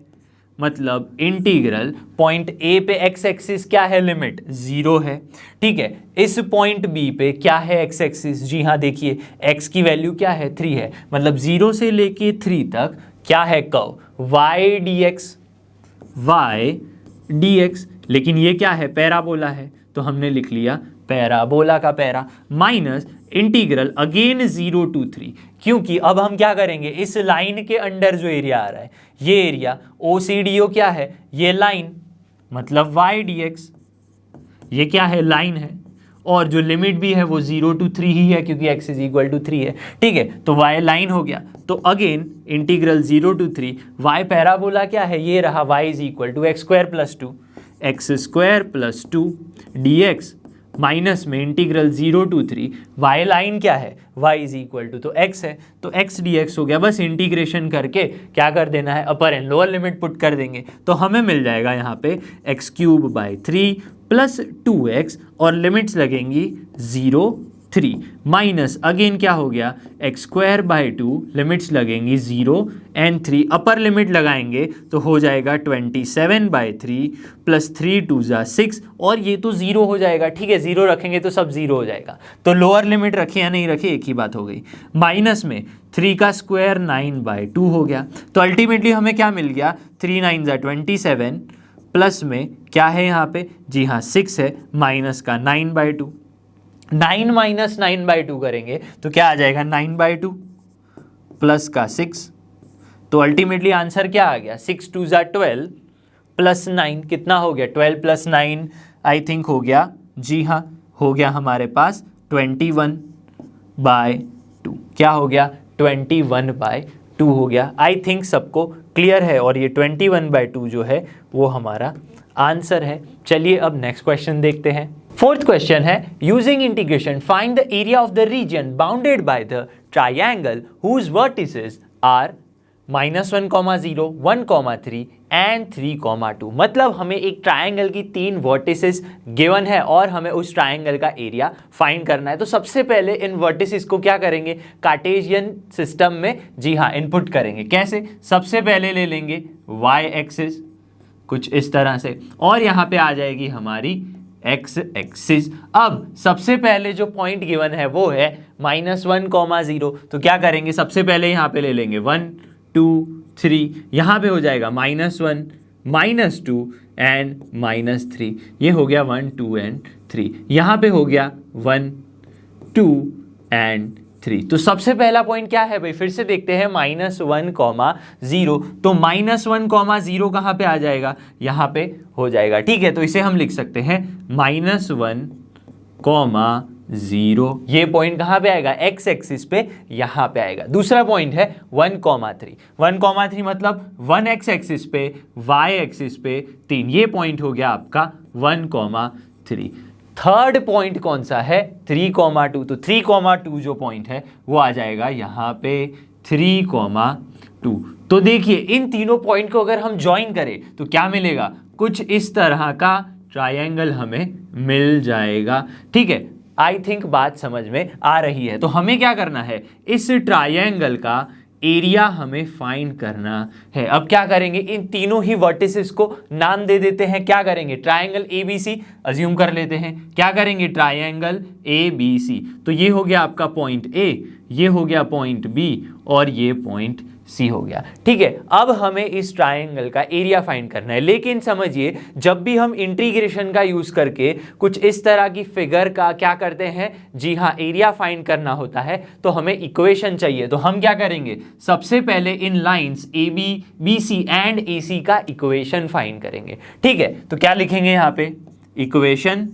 मतलब इंटीग्रल पॉइंट A पे x एक्सिस क्या है, लिमिट 0 है, ठीक है। इस पॉइंट B पे क्या है x एक्सिस, जी हाँ देखिए x की वैल्यू क्या है 3 है, मतलब 0 से लेके 3 तक क्या है कर्व y dx, लेकिन ये क्या है पैराबोला है तो हमने लिख लिया पैराबोला का para, minus integral again 0 to 3, क्योंकि अब हम क्या करेंगे इस लाइन के अंडर जो एरिया आ रहा है ये एरिया OCDO क्या है, ये लाइन मतलब y dx, ये क्या है लाइन है, और जो लिमिट भी है वो 0 to 3 ही है क्योंकि x इज इक्वल टू 3 है, ठीक है। तो y लाइन हो गया, तो again integral 0 to 3, y parabola क्या है, ये रहा y is equal to x square plus 2, x square plus 2 dx, minus में इंटीग्रल 0 to 3, y लाइन क्या है y इज इक्वल टू तो x है, तो x dx हो गया। बस इंटीग्रेशन करके क्या कर देना है, अपर एंड लोअर लिमिट पुट कर देंगे तो हमें मिल जाएगा यहाँ पे x³ 3 + 2x और लिमिट्स लगेंगी 0 3, माइनस अगेन क्या हो गया x²/2, लिमिट्स लगेंगी 0 and 3, अपर लिमिट लगाएंगे तो हो जाएगा 27/3 + 3 2 6, और ये तो 0 हो जाएगा, ठीक है 0 रखेंगे तो सब 0 हो जाएगा, तो लोअर लिमिट रखे या नहीं रखे एक ही बात हो गई, माइनस में 3 का स्क्वायर 9/2 हो गया। तो अल्टीमेटली हमें क्या मिल गया 3 9 27, प्लस में क्या है यहाँ पे, जी हाँ 6 है, माइनस का 9/2, 9 माइनस 9/2 करेंगे तो क्या आ जाएगा 9/2 प्लस का 6, तो अल्टीमेटली आंसर क्या आ गया 6 2 12 प्लस 9 कितना हो गया 12 + 9 आई थिंक हो गया, जी हाँ हो गया हमारे पास 21/2, क्या हो गया 21/2 हो गया। आई थिंक सबको क्लियर है, और ये 21/2 जो है वो हमारा आंसर है। चलिए अब नेक्स्ट क्वेश्चन देखते हैं। फोर्थ क्वेश्चन है using integration find the area of the region bounded by the triangle whose vertices are -1, 0, 1, 3 and 3, 2। मतलब हमें एक ट्रायंगल की 3 वर्टिसेस गिवन है और हमें उस ट्रायंगल का एरिया फाइंड करना है। तो सबसे पहले इन वर्टिसेस को क्या करेंगे, कार्टेशियन सिस्टम में जी हाँ इनपुट करेंगे। कैसे, सबसे पहले ले लेंगे y एक्सिस कुछ इस तरह से, और यहाँ पे आ जाएगी हमारी x एक्सिस। अब सबसे पहले जो पॉइंट गिवन है वो है -1, 0, तो क्या करेंगे सबसे पहले यहाँ पे ले लेंगे 1 2 3, यहाँ पे हो जाएगा -1 -2 एंड -3, ये हो गया 1 2 एंड 3, यहाँ पे हो गया 1 2 एंड 3। तो सबसे पहला पॉइंट क्या है भाई, फिर से देखते हैं -1, 0, तो -1, 0 कहाँ पे आ जाएगा, यहाँ पे हो जाएगा, ठीक है। तो इसे हम लिख सकते हैं -1, 0। ये पॉइंट कहाँ पे आएगा, एक्स एक्सिस पे, यहाँ पे आएगा। दूसरा पॉइंट है 1,3। 1,3 मतलब 1 एक्स एक्सिस पे, वाई एक्सिस पे 3। ये पॉइंट हो गया आपका 1,3। थर्ड पॉइंट कौन सा है, 3,2। तो 3,2 जो पॉइंट है वो आ जाएगा यहाँ पे 3,2। तो देखिए इन तीनों पॉइंट को अगर हम ज्वाइन करें तो क्या मिलेगा, कुछ इस तरह का ट्रायंगल हमें मिल जाएगा। ठीक है, आई थिंक बात समझ में आ रही है। तो हमें क्या करना है, इस ट्रायंगल का एरिया हमें फाइंड करना है। अब क्या करेंगे, इन तीनों ही वर्टिसेस को नाम दे देते हैं। क्या करेंगे, ट्रायंगल ABC अज्यूम कर लेते हैं। क्या करेंगे, ट्रायंगल ABC। तो ये हो गया आपका पॉइंट A, ये हो गया पॉइंट B और ये पॉइंट C हो गया। ठीक है, अब हमें इस ट्रायंगल का एरिया फाइंड करना है। लेकिन समझिए, जब भी हम इंटीग्रेशन का यूज करके कुछ इस तरह की फिगर का क्या करते हैं, जी हाँ, एरिया फाइंड करना होता है, तो हमें इक्वेशन चाहिए। तो हम क्या करेंगे, सबसे पहले इन lines AB, BC and AC का इक्वेशन फाइंड करेंगे। ठीक है, तो क्या लिखेंगे यहाँ पे, इक्वेशन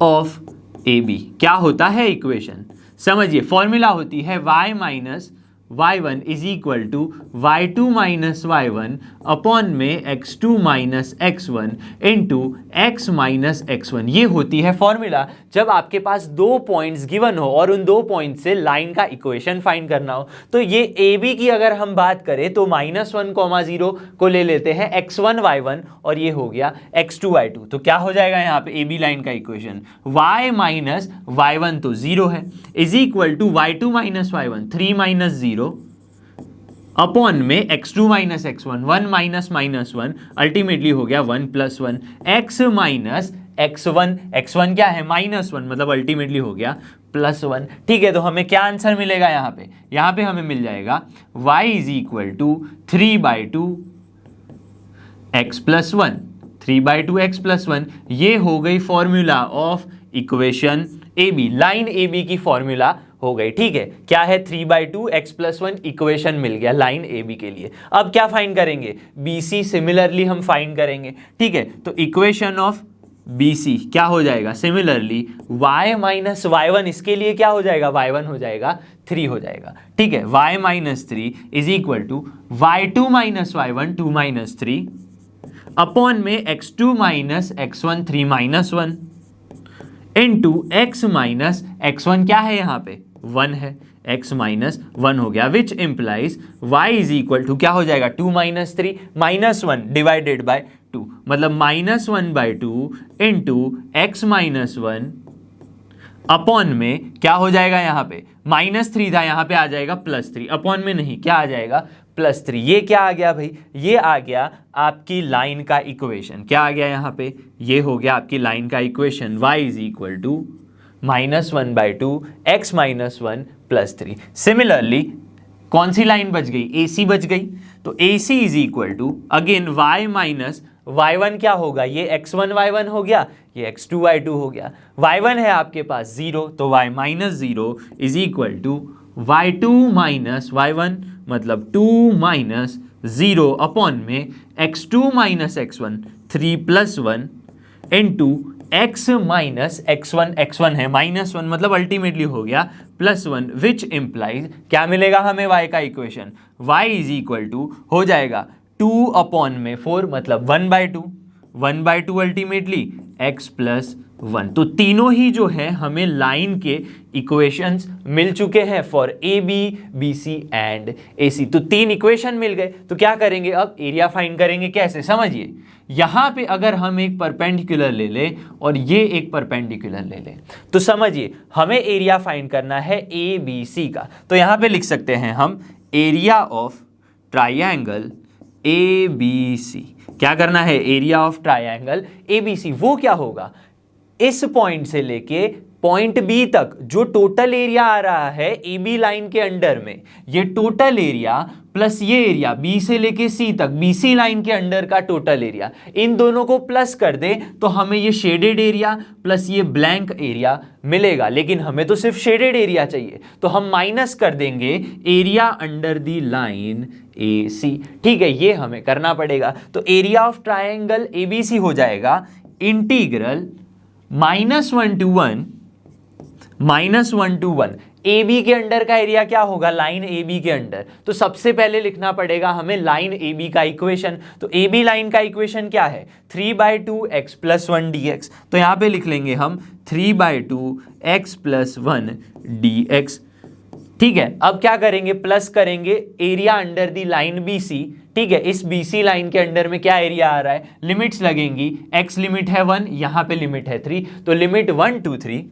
ऑफ AB। क्या होता है इक्वेशन, समझिए, फॉर्मूला होती है y minus y1 is equal to y2 minus y1 upon में x2 minus x1 into x minus x1। ये होती है फॉर्मूला जब आपके पास दो पॉइंट्स गिवन हो और उन दो पॉइंट से लाइन का इक्वेशन फाइंड करना हो। तो ये AB की अगर हम बात करें तो -1,0 को ले लेते हैं x1 y1 और ये हो गया x2 y2। तो क्या हो जाएगा यहाँ पे AB लाइन का इक्वेशन, y माइनस y1 तो 0 है is equal to y2 minus y1 3 minus 0 upon में x2 minus x1 1 minus minus 1 ultimately हो गया 1 plus 1 x minus x1। x1 क्या है, -1 मतलब अल्टीमेटली हो गया +1। ठीक है, तो हमें क्या आंसर मिलेगा यहाँ पे हमें मिल जाएगा y is equal to 3/2 x plus 1, 3/2 x plus 1। ये हो गई formula of equation AB, line AB की फॉर्मूला हो गई। ठीक है, क्या है, 3/2 x प्लस 1 इक्वेशन मिल गया लाइन AB के लिए। अब क्या फाइंड करेंगे, BC सिमिलरली हम फाइंड करेंगे। ठीक है, तो इक्वेशन ऑफ BC क्या हो जाएगा, सिमिलरली y माइनस y1, इसके लिए क्या हो जाएगा, y1 हो जाएगा 3 हो जाएगा। ठीक है, y minus 3 is equal to y2 minus y1 2 minus 3 upon में x2 minus x1 3 minus 1 into x minus x1 क्या है यहाँ पे 1 है, x माइनस 1 हो गया, which implies y is equal to क्या हो जाएगा 2 माइनस 3 माइनस 1 डिवाइडेड बाय 2 मतलब -1/2 इंटू x माइनस 1 अपॉन में क्या हो जाएगा, यहाँ पे -3 था, यहाँ पे आ जाएगा +3, अपॉन में नहीं, क्या आ जाएगा +3। ये क्या आ गया भाई, ये आ गया आपकी लाइन का इक्वेशन। क्या आ गया यहाँ पे, ये हो गया आपकी लाइन का equation, y is equal to -1/2 x minus 1 +3। Similarly कौन सी लाइन बच गई, AC बच गई। तो AC is equal to again y minus y1 क्या होगा, ये x1 y1 हो गया, ये x2 y2 हो गया। y1 है आपके पास 0, तो y minus 0 is equal to y2 minus y1 मतलब 2 माइनस 0 अपॉन में x2 minus x1 3 plus 1 into x minus x1, x1 है -1 मतलब अल्टीमेटली हो गया +1, विच इंप्लाइज क्या मिलेगा हमें y का equation, y is equal to हो जाएगा 2 अपॉन में 4 मतलब 1/2 अल्टीमेटली x प्लस 1। तो तीनों ही जो है हमें लाइन के इक्वेशंस मिल चुके हैं for AB, BC and AC। तो 3 इक्वेशन मिल गए। तो क्या करेंगे, अब एरिया फाइंड करेंगे। कैसे, समझिए, यहां पे अगर हम एक परपेंडिकुलर ले लें और ये एक परपेंडिकुलर ले लें, तो समझिए हमें एरिया फाइंड करना है ABC का। तो यहां पे लिख सकते हैं हम एरिया ऑफ ट्रायंगल ABC। क्या करना है, एरिया ऑफ ट्रायंगल ABC। वो क्या होगा, इस पॉइंट से लेके पॉइंट B तक जो टोटल एरिया आ रहा है AB लाइन के अंडर में, ये टोटल एरिया प्लस ये एरिया B से लेके C तक BC लाइन के अंडर का टोटल एरिया, इन दोनों को प्लस कर दे तो हमें ये शेडेड एरिया प्लस ये ब्लैंक एरिया मिलेगा। लेकिन हमें तो सिर्फ शेडेड एरिया चाहिए, तो हम माइनस कर देंगे area under the line AC। ठीक है, ये हमें करना पड़ेगा। तो एरिया ऑफ ट्रायंगल ABC हो जाएगा integral -1 to 1 -1 to 1। A B के अंडर का एरिया क्या होगा, लाइन ए बी के अंडर। तो सबसे पहले लिखना पड़ेगा हमें लाइन ए बी का इक्वेशन। तो ए बी लाइन का इक्वेशन क्या है, 3/2x + 1 dx। तो यहां पे लिख लेंगे हम 3/2x + 1 dx। ठीक है, अब क्या करेंगे, प्लस करेंगे area under the line B C. ठीक है, इस बी सी लाइन के अंडर में क्या एरिया आ रहा है, लिमिट्स लगेंगी, x लिमिट है 1, यहां पे लिमिट है 3, तो लिमिट 1 to 3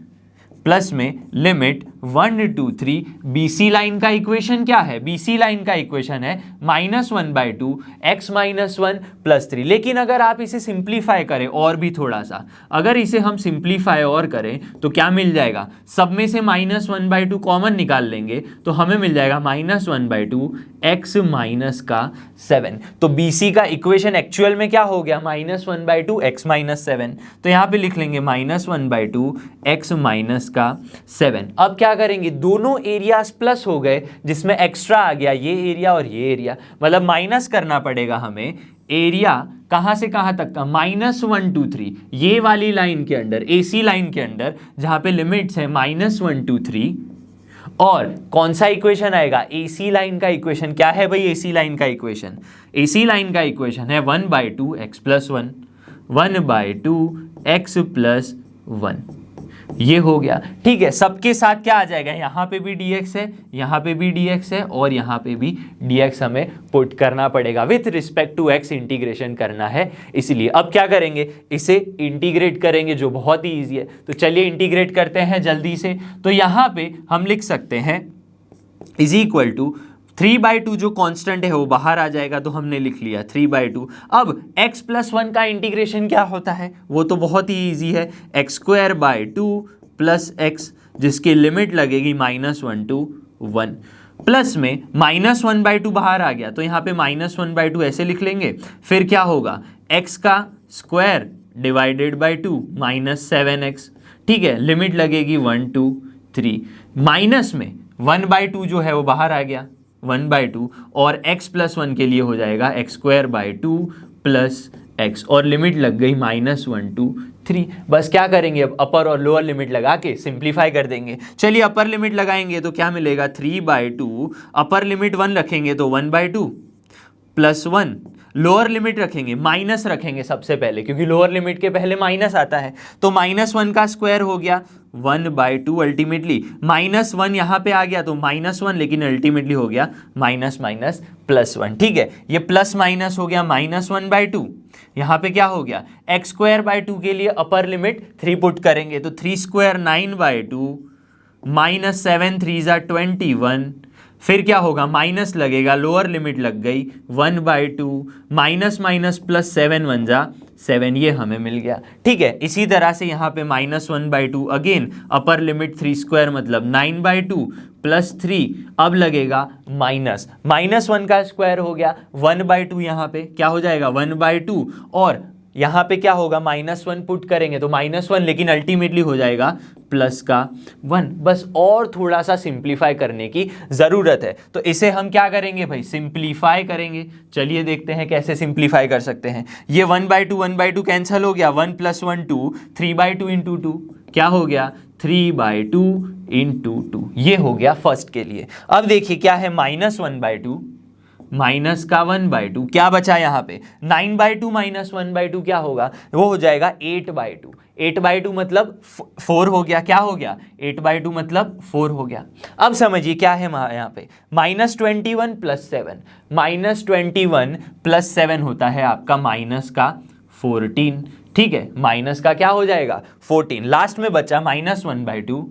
प्लस में लिमिट 1 to 3। BC लाइन का इक्वेशन क्या है, BC लाइन का इक्वेशन है -1/2 x - 1 + 3। लेकिन अगर आप इसे सिंप्लीफाई करें और भी थोड़ा सा, अगर इसे हम सिंप्लीफाई और करें तो क्या मिल जाएगा, सब में से -1/2 कॉमन निकाल लेंगे तो हमें मिल जाएगा -1/2 x - 7। तो BC का इक्वेशन एक्चुअल में क्या हो गया, -1/2 x - 7। तो यहाँ पे लिख लेंगे -1/2 x - 7। अब क्या करेंगे, दोनों एरियाज प्लस हो गए, जिसमें एक्स्ट्रा आ गया ये एरिया और ये एरिया, मतलब माइनस करना पड़ेगा हमें एरिया कहां से कहां तक का, -1 to 3 ये वाली लाइन के अंडर, AC लाइन के अंडर, जहां पे लिमिट्स है -1 to 3। और कौन सा इक्वेशन आएगा, AC लाइन का इक्वेशन। क्या है भाई AC लाइन का इक्वेशन, AC लाइन का इक्वेशन है 1/2 x + 1, 1/2 x + 1। ये हो गया। ठीक है, सबके साथ क्या आ जाएगा, यहां पे भी dx है, यहां पे भी dx है, और यहां पे भी dx हमें पुट करना पड़ेगा, with respect to x integration करना है। इसलिए अब क्या करेंगे, इसे इंटीग्रेट करेंगे, जो बहुत ही ईजी है। तो चलिए इंटीग्रेट करते हैं जल्दी से। तो यहां पे हम लिख सकते हैं = 3/2, जो कांस्टेंट है वो बाहर आ जाएगा, तो हमने लिख लिया 3/2। अब x + 1 का इंटीग्रेशन क्या होता है, वो तो बहुत ही इजी है, x² 2 + x, जिसकी लिमिट लगेगी -1 to 1, प्लस में -1/2 बाहर आ गया, तो यहाँ पे -1/2 ऐसे लिख लेंगे। फिर क्या होगा, x का स्क्वायर / 2 -7x। ठीक है, लिमिट लगेगी 1 to 3, माइनस में 1/2 जो है वो बाहर आ गया, 1/2, और x + 1 के लिए हो जाएगा x² 2 + x, और लिमिट लग गई -1 to 3। बस क्या करेंगे, अब अपर और लोअर लिमिट लगा के सिंप्लीफाई कर देंगे। चलिए अपर लिमिट लगाएंगे तो क्या मिलेगा, 3/2, अपर लिमिट 1 रखेंगे तो 1/2 + 1, लोअर लिमिट रखेंगे, माइनस रखेंगे सबसे पहले, क्योंकि लोअर लिमिट के पहले माइनस आता है। तो -1 का स्क्वायर हो गया 1/2, अल्टीमेटली -1 यहाँ पे आ गया तो -1, लेकिन अल्टीमेटली हो गया +1। ठीक है, ये प्लस माइनस हो गया -1/2। यहाँ पे क्या हो गया, x² 2 के लिए अपर लिमिट 3 पुट करेंगे, तो 3² 9/2 -7 3 = 21। फिर क्या होगा, माइनस लगेगा, लोअर लिमिट लग गई 1/2, -7 1 = 7, ये हमें मिल गया। ठीक है, इसी तरह से यहाँ पे -1/2, अगेन अपर लिमिट 3² मतलब 9/2 + 3, अब लगेगा -1 का स्क्वायर हो गया 1/2, यहाँ पे क्या हो जाएगा 1/2, और यहाँ पे क्या होगा, -1 पुट करेंगे तो -1, लेकिन अल्टीमेटली हो जाएगा +1। बस और थोड़ा सा सिंप्लीफाई करने की ज़रूरत है। तो इसे हम क्या करेंगे भाई, सिंप्लीफाई करेंगे। चलिए देखते हैं कैसे सिंप्लीफाई कर सकते हैं। ये 1/2 कैंसिल हो गया, 1 + 1 2, 3/2 × 2 क्या हो गया, 3/2 × 2, ये हो गया फर्स्ट के लिए। अब देखिए क्या है, -1/2 -1/2, क्या बचा यहाँ पे, 9/2 -1/2 क्या होगा, वो हो जाएगा 8/2। 8/2 मतलब 4 हो गया, क्या हो गया, 8/2 मतलब 4 हो गया। अब समझिए क्या है यहाँ पे, -21 + 7, -21 + 7 होता है आपका -14। ठीक है, माइनस का क्या हो जाएगा 14, लास्ट में बचा -1/2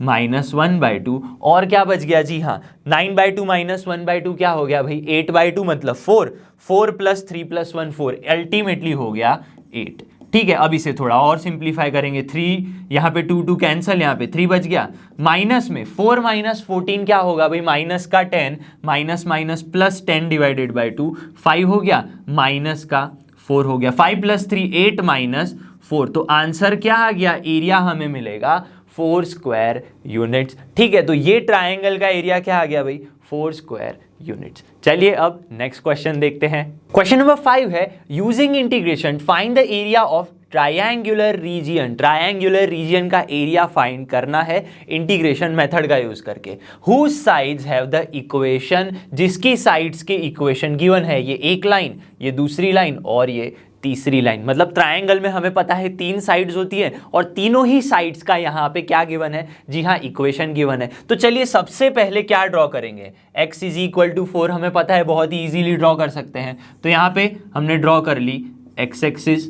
-1/2, और क्या बच गया जी, हाँ 9/2 -1/2 क्या हो गया भाई, 8/2 मतलब 4 + 3 + 1 4, अल्टीमेटली हो गया 8। ठीक है, अब इसे थोड़ा और सिंप्लीफाई करेंगे, 3 यहाँ पे 2 कैंसिल, यहाँ पे 3 बच गया, माइनस में 4 - 14 क्या होगा भाई, माइनस का 10, माइनस + 10 / 2 5 हो गया, माइनस का 4 हो गया, 5 + 3 8 - 4। तो आंसर क्या आ गया, एरिया हमें मिलेगा 4 स्क्वायर यूनिट्स। ठीक है, तो ये ट्रायंगल का एरिया क्या आ गया भाई, 4 स्क्वायर यूनिट्स। चलिए अब नेक्स्ट क्वेश्चन देखते हैं। क्वेश्चन नंबर 5 है, using integration find the area of triangular region का एरिया फाइंड करना है इंटीग्रेशन मेथड का यूज करके। Whose sides have the equation, जिसकी साइड्स के इक्वेशन गिवन है, ये एक लाइन, ये दूसरी लाइन और ये तीसरी लाइन। मतलब ट्रायंगल में हमें पता है 3 साइड्स होती है और तीनों ही साइड्स का यहाँ पे क्या गिवन है, जी हाँ इक्वेशन गिवन है। तो चलिए सबसे पहले क्या ड्रॉ करेंगे, x इज इक्वल टू 4 हमें पता है, बहुत ही इजीली ड्रॉ कर सकते हैं। तो यहाँ पे हमने ड्रॉ कर ली x एक्सिस,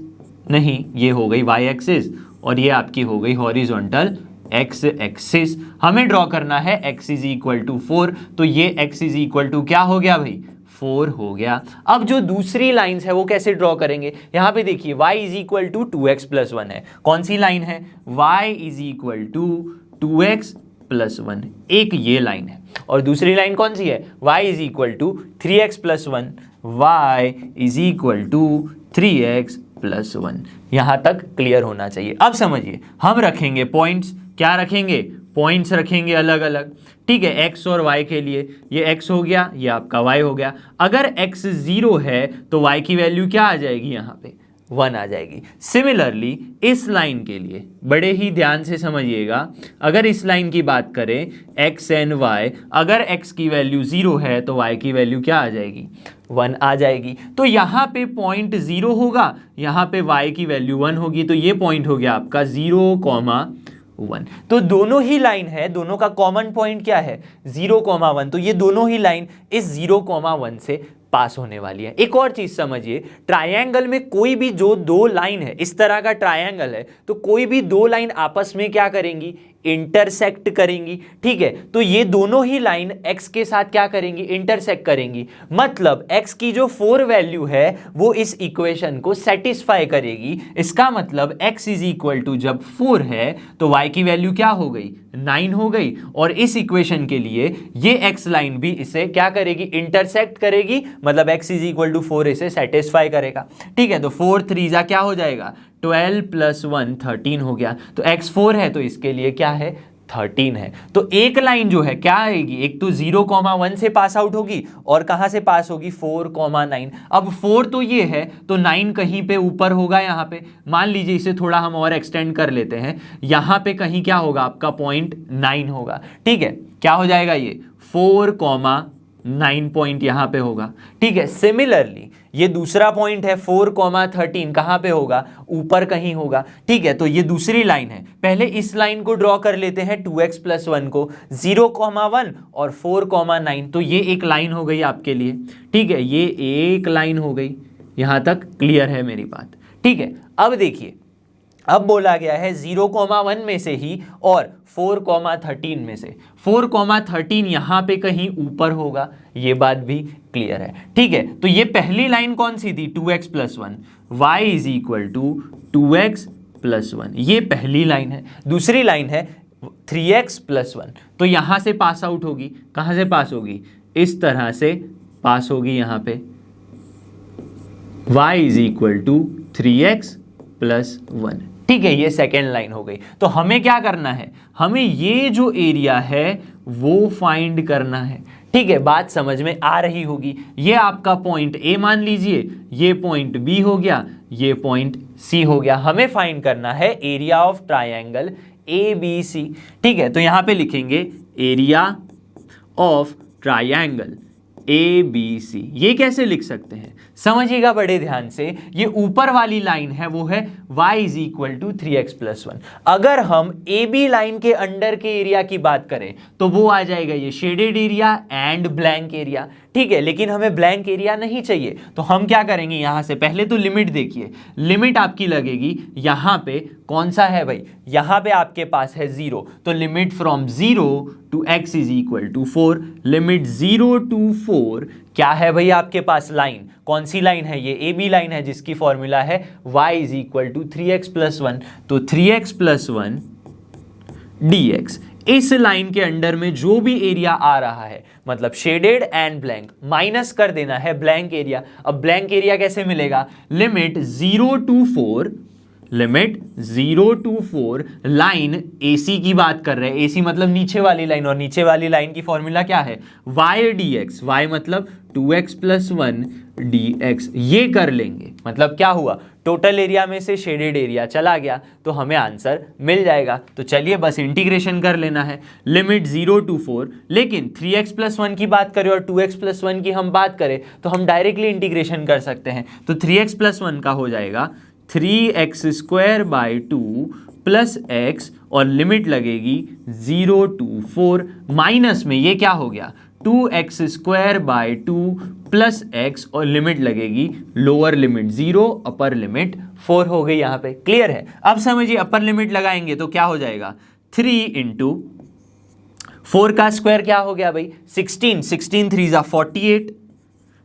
नहीं ये हो गई y एक्सिस और ये आपकी हो गई हॉरिजॉन्टल x एक्सिस। हमें ड्रॉ करना है x इज इक्वल टू 4, तो ये x इज इक्वल टू क्या हो गया भाई, 4 हो गया। अब जो दूसरी लाइंस है वो कैसे ड्रॉ करेंगे, यहां पे देखिए y is equal to 2x plus 1 है। कौन सी लाइन है, y is equal to 2x plus 1, एक ये लाइन है। और दूसरी लाइन कौन सी है, y is equal to 3x plus 1, y is equal to 3x plus 1। यहां तक क्लियर होना चाहिए। अब समझिए, हम रखेंगे पॉइंट्स, क्या रखेंगे, पॉइंट्स रखेंगे अलग अलग, ठीक है, x और y के लिए। ये x हो गया, ये आपका y हो गया। अगर x 0 है तो y की वैल्यू क्या आ जाएगी, यहाँ पे 1 आ जाएगी। सिमिलरली इस लाइन के लिए बड़े ही ध्यान से समझिएगा, अगर इस लाइन की बात करें x एंड y, अगर x की वैल्यू 0 है तो y की वैल्यू क्या आ जाएगी, 1 आ जाएगी। तो यहाँ पे पॉइंट 0 होगा, यहाँ पे y की वैल्यू 1 होगी, तो ये पॉइंट हो गया आपका 0,1। तो दोनों ही लाइन है, दोनों का कॉमन पॉइंट क्या है, 0,1। तो ये दोनों ही लाइन इस 0,1 से पास होने वाली है। एक और चीज समझिए, ट्रायंगल में कोई भी जो 2 लाइन है, इस तरह का ट्रायंगल है, तो कोई भी 2 लाइन आपस में क्या करेंगी, इंटरसेक्ट करेंगी, ठीक है। तो ये दोनों ही लाइन x के साथ क्या करेंगी, इंटरसेक्ट करेंगी। मतलब x की जो 4 वैल्यू है वो इस इक्वेशन को सेटिस्फाई करेगी। इसका मतलब x इज इक्वल टू जब 4 है तो y की वैल्यू क्या हो गई, 9 हो गई। और इस इक्वेशन के लिए ये x लाइन भी इसे क्या करेगी, इंटरसेक्ट करेगी। मतलब x इज इक्वल टू 4 इसे सेटिस्फाई करेगा, ठीक है। तो 4 3 क्या हो जाएगा, 12 प्लस 1 13 हो गया। तो x 4 है तो इसके लिए क्या है, 13 है। तो एक लाइन जो है क्या आएगी, एक तो 0,1 से पास आउट होगी और कहां से पास होगी, 4,9। अब 4 तो ये है तो 9 कहीं पे ऊपर होगा। यहाँ पे मान लीजिए इसे थोड़ा हम और एक्सटेंड कर लेते हैं, यहाँ पे कहीं क्या होगा आपका, 0.9 होगा, ठीक है। क्या हो जाएगा ये 4,9 पॉइंट यहाँ पे होगा, ठीक है। सिमिलरली ये दूसरा पॉइंट है 4,13 कहाँ पे होगा, ऊपर कहीं होगा, ठीक है। तो ये दूसरी लाइन है। पहले इस लाइन को ड्रॉ कर लेते हैं, 2x प्लस 1 को, 0,1 और 4,9। तो ये एक लाइन हो गई आपके लिए, ठीक है, ये एक लाइन हो गई। यहां तक क्लियर है मेरी बात, ठीक है। अब देखिए, अब बोला गया है 0,1 में से ही और 4,13 में से। 4,13 यहां पे कहीं ऊपर होगा, ये बात भी क्लियर है, ठीक है। तो ये पहली लाइन कौन सी थी, 2x plus 1, y is equal to 2x plus 1, ये पहली लाइन है। दूसरी लाइन है 3x प्लस 1, तो यहां से पास आउट होगी। कहां से पास होगी, इस तरह से पास होगी यहाँ पे, y is equal to 3x plus 1, ठीक है। ये सेकेंड लाइन हो गई। तो हमें क्या करना है, हमें ये जो एरिया है वो फाइंड करना है, ठीक है। बात समझ में आ रही होगी। ये आपका पॉइंट ए मान लीजिए, ये पॉइंट बी हो गया, ये पॉइंट सी हो गया। हमें फाइंड करना है एरिया ऑफ ट्रायंगल ABC, ठीक है। तो यहां पे लिखेंगे एरिया ऑफ ट्रायंगल ABC। ये कैसे लिख सकते हैं, समझिएगा बड़े ध्यान से। ये ऊपर वाली लाइन है वो है y is equal to 3x plus 1। अगर हम AB लाइन के अंडर के एरिया की बात करें तो वो आ जाएगा ये shaded area and blank area, ठीक है। लेकिन हमें ब्लैंक एरिया नहीं चाहिए, तो हम क्या करेंगे, यहां से पहले तो लिमिट देखिए। लिमिट आपकी लगेगी यहां पे, कौन सा है भाई, यहां पे आपके पास है 0, तो limit from 0 to x is equal to 4। Limit 0 to 4 क्या है भाई आपके पास, लाइन। कौन सी लाइन है, ये AB लाइन है, जिसकी फॉर्मूला है y is equal to 3x plus 1। तो 3x प्लस 1 dx। इस लाइन के अंडर में जो भी एरिया आ रहा है, मतलब शेडेड एंड ब्लैंक, माइनस कर देना है ब्लैंक एरिया। अब ब्लैंक एरिया कैसे मिलेगा, limit 0 to 4 limit 0 to 4 line AC की बात कर रहे हैं, AC मतलब नीचे वाली लाइन, और नीचे वाली लाइन की फॉर्मूला क्या है, y dx, y मतलब 2x + 1 dx, ये कर लेंगे। मतलब क्या हुआ, टोटल एरिया में से शेडेड एरिया चला गया तो हमें आंसर मिल जाएगा। तो चलिए बस इंटीग्रेशन कर लेना है, लिमिट 0 to 4, लेकिन 3x + 1 की बात करें और 2x + 1 की हम बात करें तो हम डायरेक्टली इंटीग्रेशन कर सकते हैं। तो 3x + 1 का हो जाएगा 3x² 2 + x, और लिमिट लगेगी 0 to 4, माइनस में ये क्या हो गया 2x² 2 + x, और लिमिट लगेगी लोअर लिमिट 0, अपर लिमिट 4 हो गई यहाँ पे। क्लियर है? अब समझिए अपर लिमिट लगाएंगे तो क्या हो जाएगा, 3 × 4 का स्क्वायर क्या हो गया भाई 16, 16 3 = 48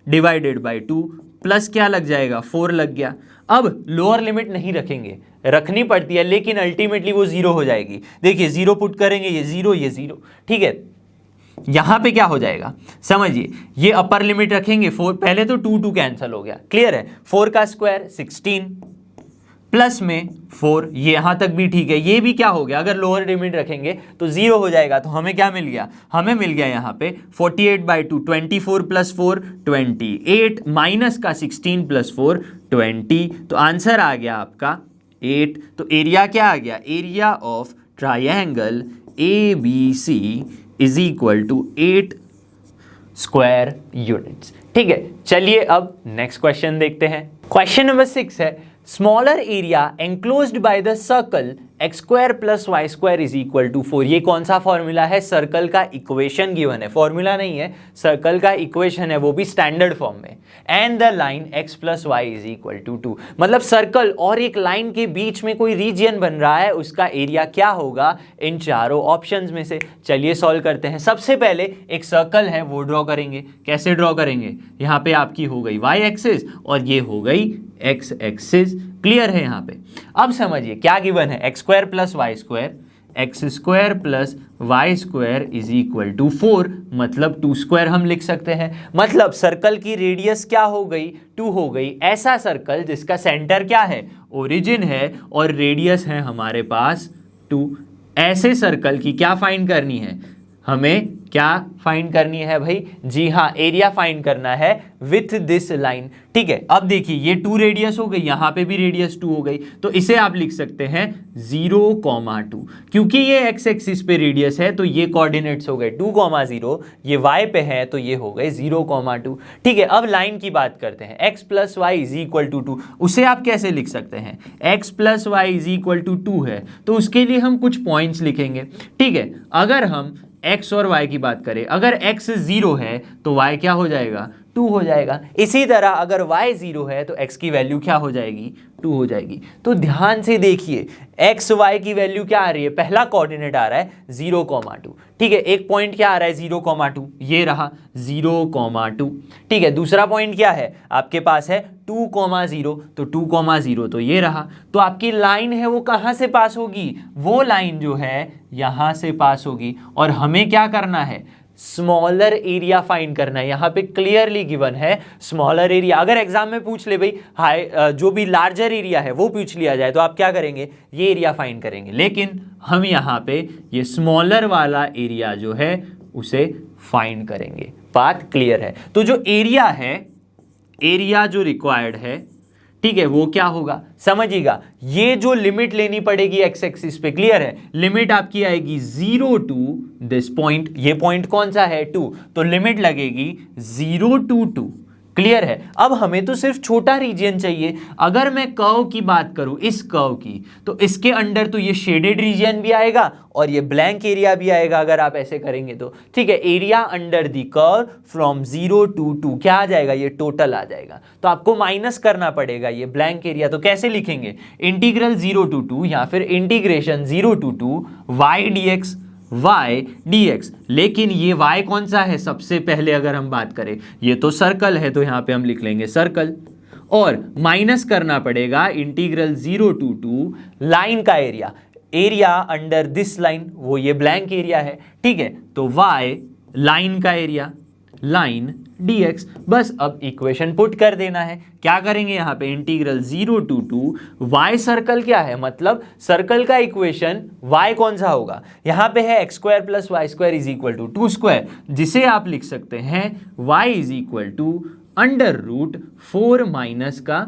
डिवाइडेड बाई 2, प्लस क्या लग जाएगा 4 लग गया। अब लोअर लिमिट नहीं रखेंगे, रखनी पड़ती है लेकिन अल्टीमेटली वो 0 हो जाएगी। देखिए 0 पुट करेंगे, ये 0 ये 0, ठीक है। यहां पे क्या हो जाएगा समझिए, ये अपर लिमिट रखेंगे 4, पहले तो 2 2 कैंसिल हो गया, क्लियर है। 4 का स्क्वायर 16 प्लस में 4, ये यहां तक भी ठीक है। ये भी क्या हो गया, अगर लोअर लिमिट रखेंगे तो 0 हो जाएगा। तो हमें क्या मिल गया, हमें मिल गया यहां पे 48/2, 24 + 4 28, माइनस का 16 + 4 20, तो आंसर आ गया आपका 8। तो एरिया क्या आ गया, area of triangle ABC is equal to 8 square units. ठीक है, चलिए अब नेक्स्ट क्वेश्चन देखते हैं। क्वेश्चन नंबर 6 है, smaller area enclosed by the circle x² + y² is equal to 4। ये कौन सा फॉर्मूला है, सर्कल का इक्वेशन गिवन है, फॉर्मूला नहीं है, सर्कल का इक्वेशन है, वो भी स्टैंडर्ड फॉर्म में। And the line x + y is equal to 2, मतलब सर्कल और एक लाइन के बीच में कोई रीजन बन रहा है, उसका एरिया क्या होगा इन चारों ऑप्शंस में से। चलिए सॉल्व करते हैं। सबसे पहले एक सर्कल है वो ड्रॉ करेंगे। कैसे ड्रॉ करेंगे, यहाँ पे आपकी हो गई y एक्सिस और ये हो गई x एक्सिस, क्लियर है यहाँ पे। अब समझिए क्या गिवन है, x² + y², x² + y² is equal to 4, मतलब 2² हम लिख सकते हैं। मतलब सर्कल की रेडियस क्या हो गई, 2 हो गई। ऐसा सर्कल जिसका सेंटर क्या है, ओरिजिन है, और रेडियस है हमारे पास 2। ऐसे सर्कल की क्या फाइंड करनी है, हमें क्या फाइंड करनी है भाई, जी हाँ, एरिया फाइंड करना है विथ दिस लाइन। ठीक है, अब देखिए ये 2 रेडियस हो गई, यहाँ पे भी रेडियस 2 हो गई, तो इसे आप लिख सकते हैं 0,2। क्योंकि ये x एक्सिस पे रेडियस है तो ये कोऑर्डिनेट्स हो गए 2,0, ये y पे है तो ये हो गए 0,2। ठीक है, अब लाइन की बात करते हैं, x + y is equal to 2, उसे आप कैसे लिख सकते हैं, x + y is equal to 2 है तो उसके लिए हम कुछ पॉइंट्स लिखेंगे। ठीक है, अगर हम x और y की बात करें, अगर x 0 है तो y क्या हो जाएगा, 2 हो जाएगा। इसी तरह अगर y 0 है तो x की वैल्यू क्या हो जाएगी, 2 हो जाएगी। तो ध्यान से देखिए x y की वैल्यू क्या आ रही है, पहला कोऑर्डिनेट आ रहा है 0,2। ठीक है, एक पॉइंट क्या आ रहा है 0,2, ये रहा 0,2। ठीक है, दूसरा पॉइंट क्या है आपके पास है 2,0, तो 2,0 तो ये रहा। तो आपकी लाइन है वो कहाँ से पास होगी, वो लाइन जो है यहाँ से पास होगी। और हमें क्या करना है, स्मॉलर एरिया फाइंड करना है। यहाँ पे क्लियरली गिवन है स्मॉलर एरिया। अगर एग्जाम में पूछ ले भाई हाई जो भी लार्जर एरिया है वो पूछ लिया जाए तो आप क्या करेंगे, ये एरिया फाइंड करेंगे, लेकिन हम यहाँ पे ये स्मॉलर वाला एरिया जो है उसे फाइंड करेंगे। बात क्लियर है? तो जो एरिया है, एरिया जो रिक्वायर्ड है, ठीक है, वो क्या होगा समझिएगा, ये जो लिमिट लेनी पड़ेगी एक्स एक्सिस पे, क्लियर है, लिमिट आपकी आएगी 0 टू दिस पॉइंट। ये पॉइंट कौन सा है 2, तो लिमिट लगेगी 0 to 2। क्लियर है? अब हमें तो सिर्फ छोटा रीजन चाहिए। अगर मैं कर्व की बात करूं, इस कर्व की, तो इसके अंडर तो ये शेडेड रीजन भी आएगा और ये ब्लैंक एरिया भी आएगा अगर आप ऐसे करेंगे तो। ठीक है, area under the curve from 0 to 2 क्या आ जाएगा, ये टोटल आ जाएगा। तो आपको माइनस करना पड़ेगा ये ब्लैंक एरिया। तो कैसे लिखेंगे, इंटीग्रल 0 to 2 या फिर इंटीग्रेशन 0 to 2 y dx। लेकिन ये y कौन सा है, सबसे पहले अगर हम बात करें, ये तो सर्कल है तो यहां पे हम लिख लेंगे सर्कल, और माइनस करना पड़ेगा इंटीग्रल 0 to 2 लाइन का area, area under this line, वो ये ब्लैंक एरिया है। ठीक है, तो y लाइन का एरिया, लाइन dx। बस अब इक्वेशन पुट कर देना है। क्या करेंगे यहाँ पे, इंटीग्रल 0 to y सर्कल क्या है, मतलब सर्कल का इक्वेशन y कौन सा होगा, यहाँ पे है x square plus y square is equal to 2 square, जिसे आप लिख सकते हैं y is equal to under root 4 minus का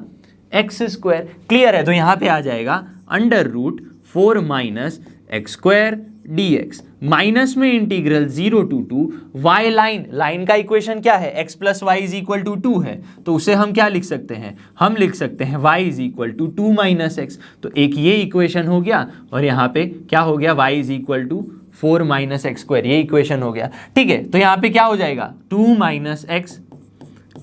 एक्स स्क्वायर। क्लियर है, तो यहाँ पे आ जाएगा under root 4 minus x square dx, minus में इंटीग्रल 0 to y लाइन का इक्वेशन क्या है, x plus y is equal to 2 है, तो उसे हम क्या लिख सकते हैं, हम लिख सकते हैं y is equal to 2 minus x. तो एक ये इक्वेशन हो गया और यहाँ पे क्या हो गया, y is equal to 4 minus x square, ये इक्वेशन हो गया। ठीक है, तो यहाँ पे क्या हो जाएगा 2 माइनस एक्स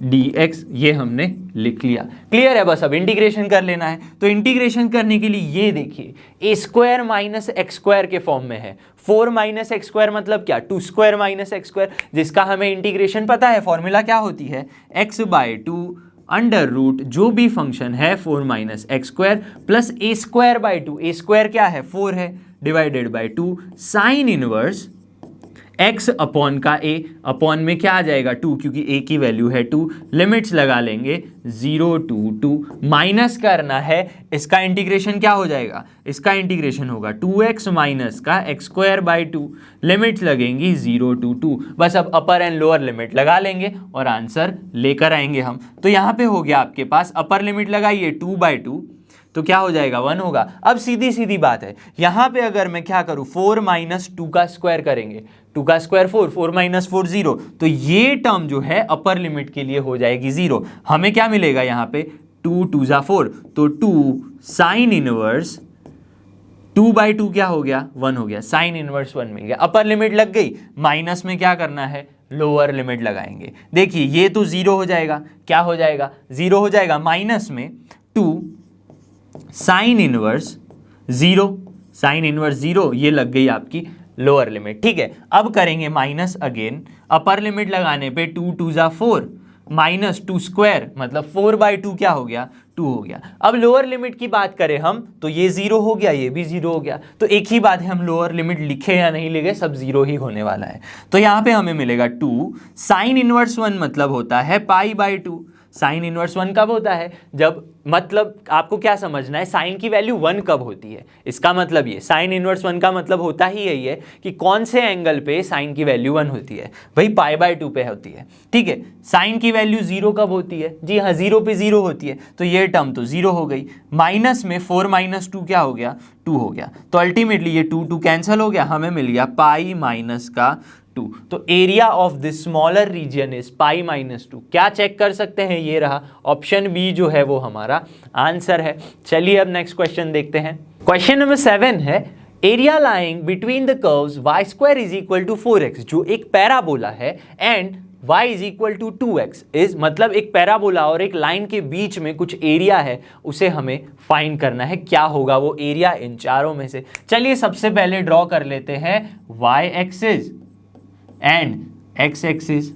dx, ये हमने लिख लिया। क्लियर है, बस अब इंटीग्रेशन कर लेना है। तो इंटीग्रेशन करने के लिए ये देखिए ए स्क्वायर माइनस एक्स स्क्वायर के फॉर्म में है, 4 माइनस एक्स स्क्वायर मतलब क्या, 2 स्क्वायर माइनस एक्स स्क्वायर, जिसका हमें इंटीग्रेशन पता है, फॉर्मूला क्या होती है, x बाय 2 अंडर रूट जो भी फंक्शन है 4 minus x square plus A square by 2, A square क्या है 4 है, divided by 2 sign inverse x upon का a, अपॉन में क्या आ जाएगा 2, क्योंकि a की वैल्यू है 2, लिमिट्स लगा लेंगे 0 to 2, माइनस करना है, इसका इंटीग्रेशन क्या हो जाएगा, इसका इंटीग्रेशन होगा 2x माइनस का x स्क्वायर बाई 2, लिमिट्स लगेंगी 0 to 2। बस अब अपर एंड लोअर लिमिट लगा लेंगे और आंसर लेकर आएंगे हम। तो यहाँ पे हो गया आपके पास, अपर लिमिट लगाइए 2/2, तो क्या हो जाएगा 1 होगा। अब सीधी सीधी बात है, यहाँ पे अगर मैं क्या करूँ 4 माइनस 2 का स्क्वायर करेंगे, 2 का स्क्वायर 4, 4 माइनस 4 0, तो ये टर्म जो है अपर लिमिट के लिए हो जाएगी 0। हमें क्या मिलेगा यहाँ पे 2 2 जा 4, तो 2 साइन इनवर्स 2/2 क्या हो गया 1 हो गया, साइन इनवर्स 1 मिल गया। अपर लिमिट लग गई, माइनस में क्या करना है लोअर लिमिट लगाएंगे। देखिए ये तो 0 हो जाएगा, क्या हो जाएगा 0 हो जाएगा, माइनस में 2 साइन इनवर्स 0, साइन इनवर्स 0, ये लग गई आपकी लोअर लिमिट। ठीक है, अब करेंगे माइनस अगेन, अपर लिमिट लगाने पे 2 2 जा 4 माइनस 2 स्क्वायर मतलब 4/2 क्या हो गया 2 हो गया। अब लोअर लिमिट की बात करें हम तो ये 0 हो गया, ये भी 0 हो गया, तो एक ही बात है हम लोअर लिमिट लिखे या नहीं लिखे सब 0 ही होने वाला है। तो यहाँ पे हमें मिलेगा 2 साइन इनवर्स 1 मतलब होता है π/2। साइन इनवर्स 1 कब होता है, जब मतलब आपको क्या समझना है, साइन की वैल्यू 1 कब होती है, इसका मतलब ये साइन इनवर्स 1 का मतलब होता ही यही है कि कौन से एंगल पे साइन की वैल्यू 1 होती है, भाई π/2 पे होती है। ठीक है, साइन की वैल्यू 0 कब होती है, जी हाँ 0 पे 0 होती है, तो ये टर्म तो 0 हो गई। माइनस में 4 माइनस 2 क्या हो गया 2 हो गया, तो अल्टीमेटली ये 2 2 कैंसिल हो गया, हमें मिल गया पाई माइनस का 2। तो area of this smaller region is π-2। क्या चेक कर सकते हैं, ये रहा ऑप्शन बी जो है वो हमारा आंसर है। चलिए अब नेक्स्ट क्वेश्चन देखते हैं। क्वेश्चन नंबर 7 है, area lying between the curves y square is equal to 4x, जो एक पैराबोला है, and y is equal to 2x is, मतलब एक पैराबोला और एक लाइन के बीच में कुछ एरिया है, उसे हमें फाइंड करना है। क्या होगा वो एरिया इन चारों में से। चलिए सबसे पहले ड्रॉ कर लेते हैं y axis and x axis.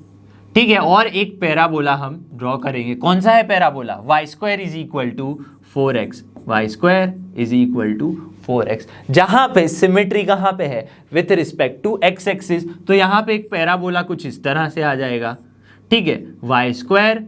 ठीक है, और एक पैराबोला हम ड्रॉ करेंगे। कौन सा है parabola, y square is equal to 4x, y square is equal to 4x, जहां पे सिमेट्री कहां पे है with respect to x axis. तो यहां पे एक पैराबोला कुछ इस तरह से आ जाएगा। ठीक है, y square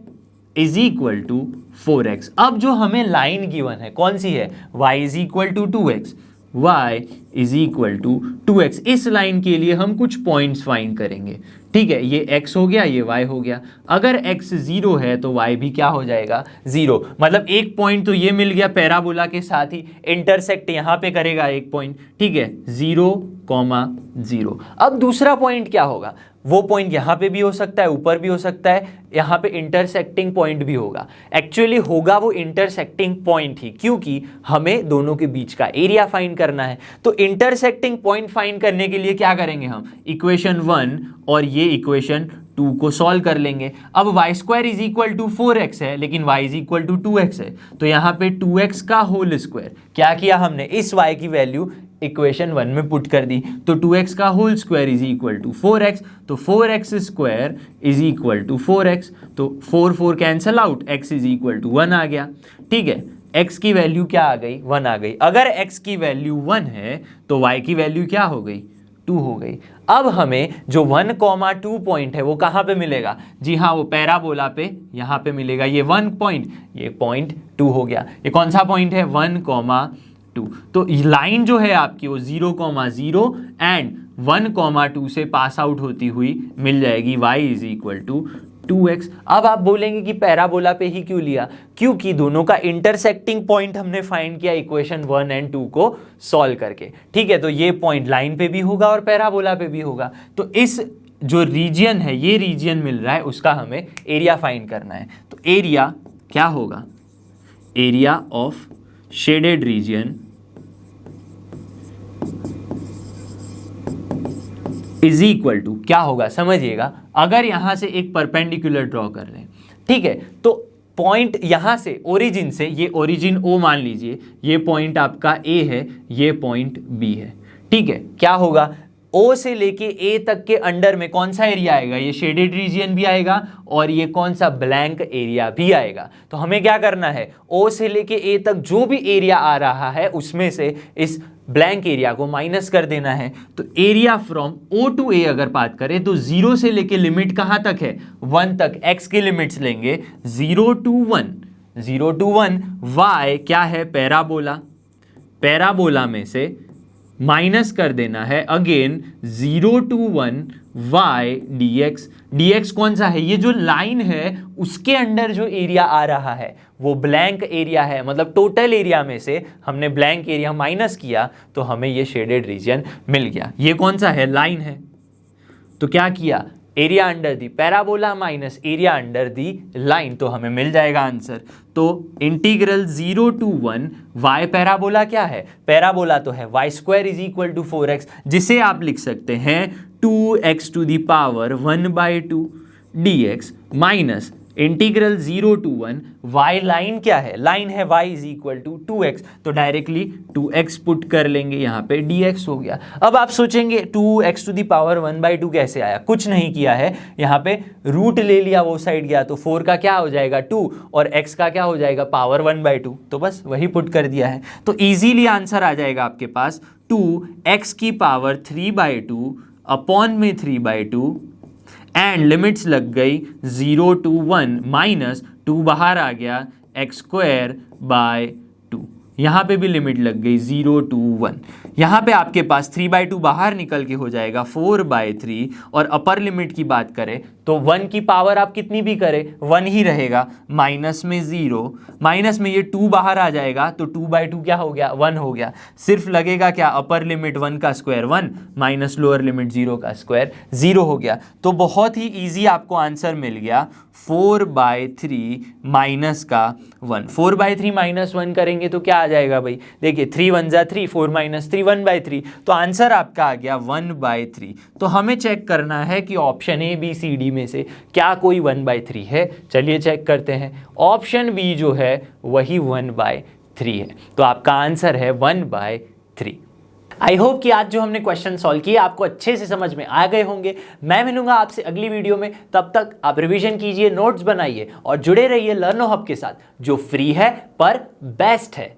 is equal to 4x। अब जो हमें लाइन गिवन है कौन सी है, y is equal to 2x, y is equal to 2x। इस लाइन के लिए हम कुछ पॉइंट्स फाइंड करेंगे। ठीक है, ये x हो गया, ये y हो गया। अगर x 0 है तो y भी क्या हो जाएगा 0, मतलब एक पॉइंट तो ये मिल गया पैराबोला के साथ ही, इंटरसेक्ट यहाँ पे करेगा एक पॉइंट। ठीक है, 0,0। अब दूसरा पॉइंट क्या होगा, वो पॉइंट यहाँ पे भी हो सकता है, ऊपर भी हो सकता है, यहाँ पे इंटरसेक्टिंग पॉइंट भी होगा। एक्चुअली होगा वो इंटरसेक्टिंग पॉइंट ही, क्योंकि हमें दोनों के बीच का एरिया फाइंड करना है। तो इंटरसेक्टिंग पॉइंट फाइंड करने के लिए क्या करेंगे हम, इक्वेशन 1 और ये इक्वेशन 2 को सॉल्व कर लेंगे। अब y square is equal to 4x है, लेकिन y is equal to 2x है, तो यहाँ पे 2x का होल स्क्वायर, क्या किया हमने, इस y की वैल्यू इक्वेशन 1 में पुट कर दी, तो 2x का whole square is equal to 4x, तो 4x square is equal to 4x, तो 4 4 cancel out, x is equal to 1 आ गया। ठीक है, x की वैल्यू क्या आ गई 1 आ गई। अगर x की वैल्यू 1 है तो y की वैल्यू क्या हो गई 2 हो गई। अब हमें जो 1,2 पॉइंट है वो कहाँ पे मिलेगा? जी हाँ, वो पैराबोला पे यहाँ पे मिलेगा। ये 1 पॉइंट, ये पॉइंट 2 हो गया। ये कौन सा पॉइंट है? 1,2। तो लाइन जो है आपकी वो 0,0 एंड 1,2 से पास आउट होती हुई मिल जाएगी y = 2x। अब आप बोलेंगे कि पैराबोला पे ही क्यों लिया? क्योंकि दोनों का इंटरसेक्टिंग पॉइंट हमने फाइंड किया इक्वेशन 1 और 2 को सॉल्व करके। ठीक है, तो ये पॉइंट लाइन पे भी होगा और पैराबोला पे भी होगा। तो इस जो रीजन है, ये रीजन मिल रहा है, उसका हमें एरिया फाइंड करना है। तो एरिया क्या होगा? Area of shaded region is equal to क्या होगा? समझिएगा, अगर यहां से एक परपेंडिकुलर ड्रॉ कर रहे हैं, ठीक है, तो पॉइंट यहां से ओरिजिन से, ये ओरिजिन O मान लीजिए, ये पॉइंट आपका A है, ये पॉइंट B है। ठीक है, क्या होगा? O से लेके A तक के अंडर में कौन सा एरिया आएगा? ये शेडेड रीजन भी आएगा और ये कौन सा? ब्लैंक एरिया भी आएगा। तो हमें क्या करना है? O से लेके A तक जो भी एरिया आ रहा है उसमें से इस ब्लैंक एरिया को माइनस कर देना है। तो area from O to A अगर बात करें तो 0 से लेके लिमिट कहां तक है? 1 तक। x की लिमिट्स लेंगे 0 to 1, 0 to 1। y क्या है? पैराबोला। पैराबोला में से माइनस कर देना है again 0 to 1 y dx। dx कौन सा है? ये जो लाइन है उसके अंडर जो एरिया आ रहा है वो ब्लैंक एरिया है। मतलब टोटल एरिया में से हमने ब्लैंक एरिया माइनस किया तो हमें ये शेडेड रीजन मिल गया। ये कौन सा है? लाइन है। तो क्या किया? Area under the parabola minus area under the line, तो हमें मिल जाएगा आंसर। तो इंटीग्रल 0 to 1 y पैराबोला क्या है? पैराबोला तो है y² = 4x, जिसे आप लिख सकते हैं 2x to the power 1/2 dx minus integral 0 to 1 y line क्या है? लाइन है y = 2x, तो डायरेक्टली 2x पुट कर लेंगे यहाँ पे, dx हो गया। अब आप सोचेंगे 2x to the power 1/2 कैसे आया? कुछ नहीं किया है, यहाँ पे रूट ले लिया, वो साइड गया, तो 4 का क्या हो जाएगा? 2 और x का क्या हो जाएगा? पावर 1/2, तो बस वही पुट कर दिया है। तो ईजीली आंसर आ जाएगा आपके पास 2x की पावर 3/2 अपॉन में 3/2 एंड लिमिट्स लग गई 0 to 1 माइनस 2 बाहर आ गया x² / 2। यहाँ पे भी लिमिट लग गई 0 to 1। यहाँ पे आपके पास 3/2 बाहर निकल के हो जाएगा 4/3 और अपर लिमिट की बात करें तो 1 की पावर आप कितनी भी करें 1 ही रहेगा, माइनस में 0, माइनस में ये 2 बाहर आ जाएगा तो 2/2 क्या हो गया? 1 हो गया। सिर्फ लगेगा क्या? अपर लिमिट 1 का स्क्वायर 1 माइनस लोअर लिमिट 0 का स्क्वायर 0 हो गया। तो बहुत ही ईजी आपको आंसर मिल गया 4/3 माइनस का 1। 4/3 माइनस 1 करेंगे तो क्या आ जाएगा भाई? देखिए 3 1 जा 3, 4 माइनस 3 1/3, तो आंसर आपका आ गया 1/3। तो हमें चेक करना है कि option A B C D में से क्या कोई 1/3 है। चलिए चेक करते हैं। ऑप्शन बी जो है वही 1/3 है, तो आपका आंसर है 1/3। आई होप कि आज जो हमने क्वेश्चन सॉल्व किए आपको अच्छे से समझ में आ गए होंगे। मैं मिलूंगा आपसे अगली वीडियो में, तब तक आप रिवीजन कीजिए, नोट्स बनाइए और जुड़े रहिए लर्नो हब के साथ, जो फ्री है पर बेस्ट है।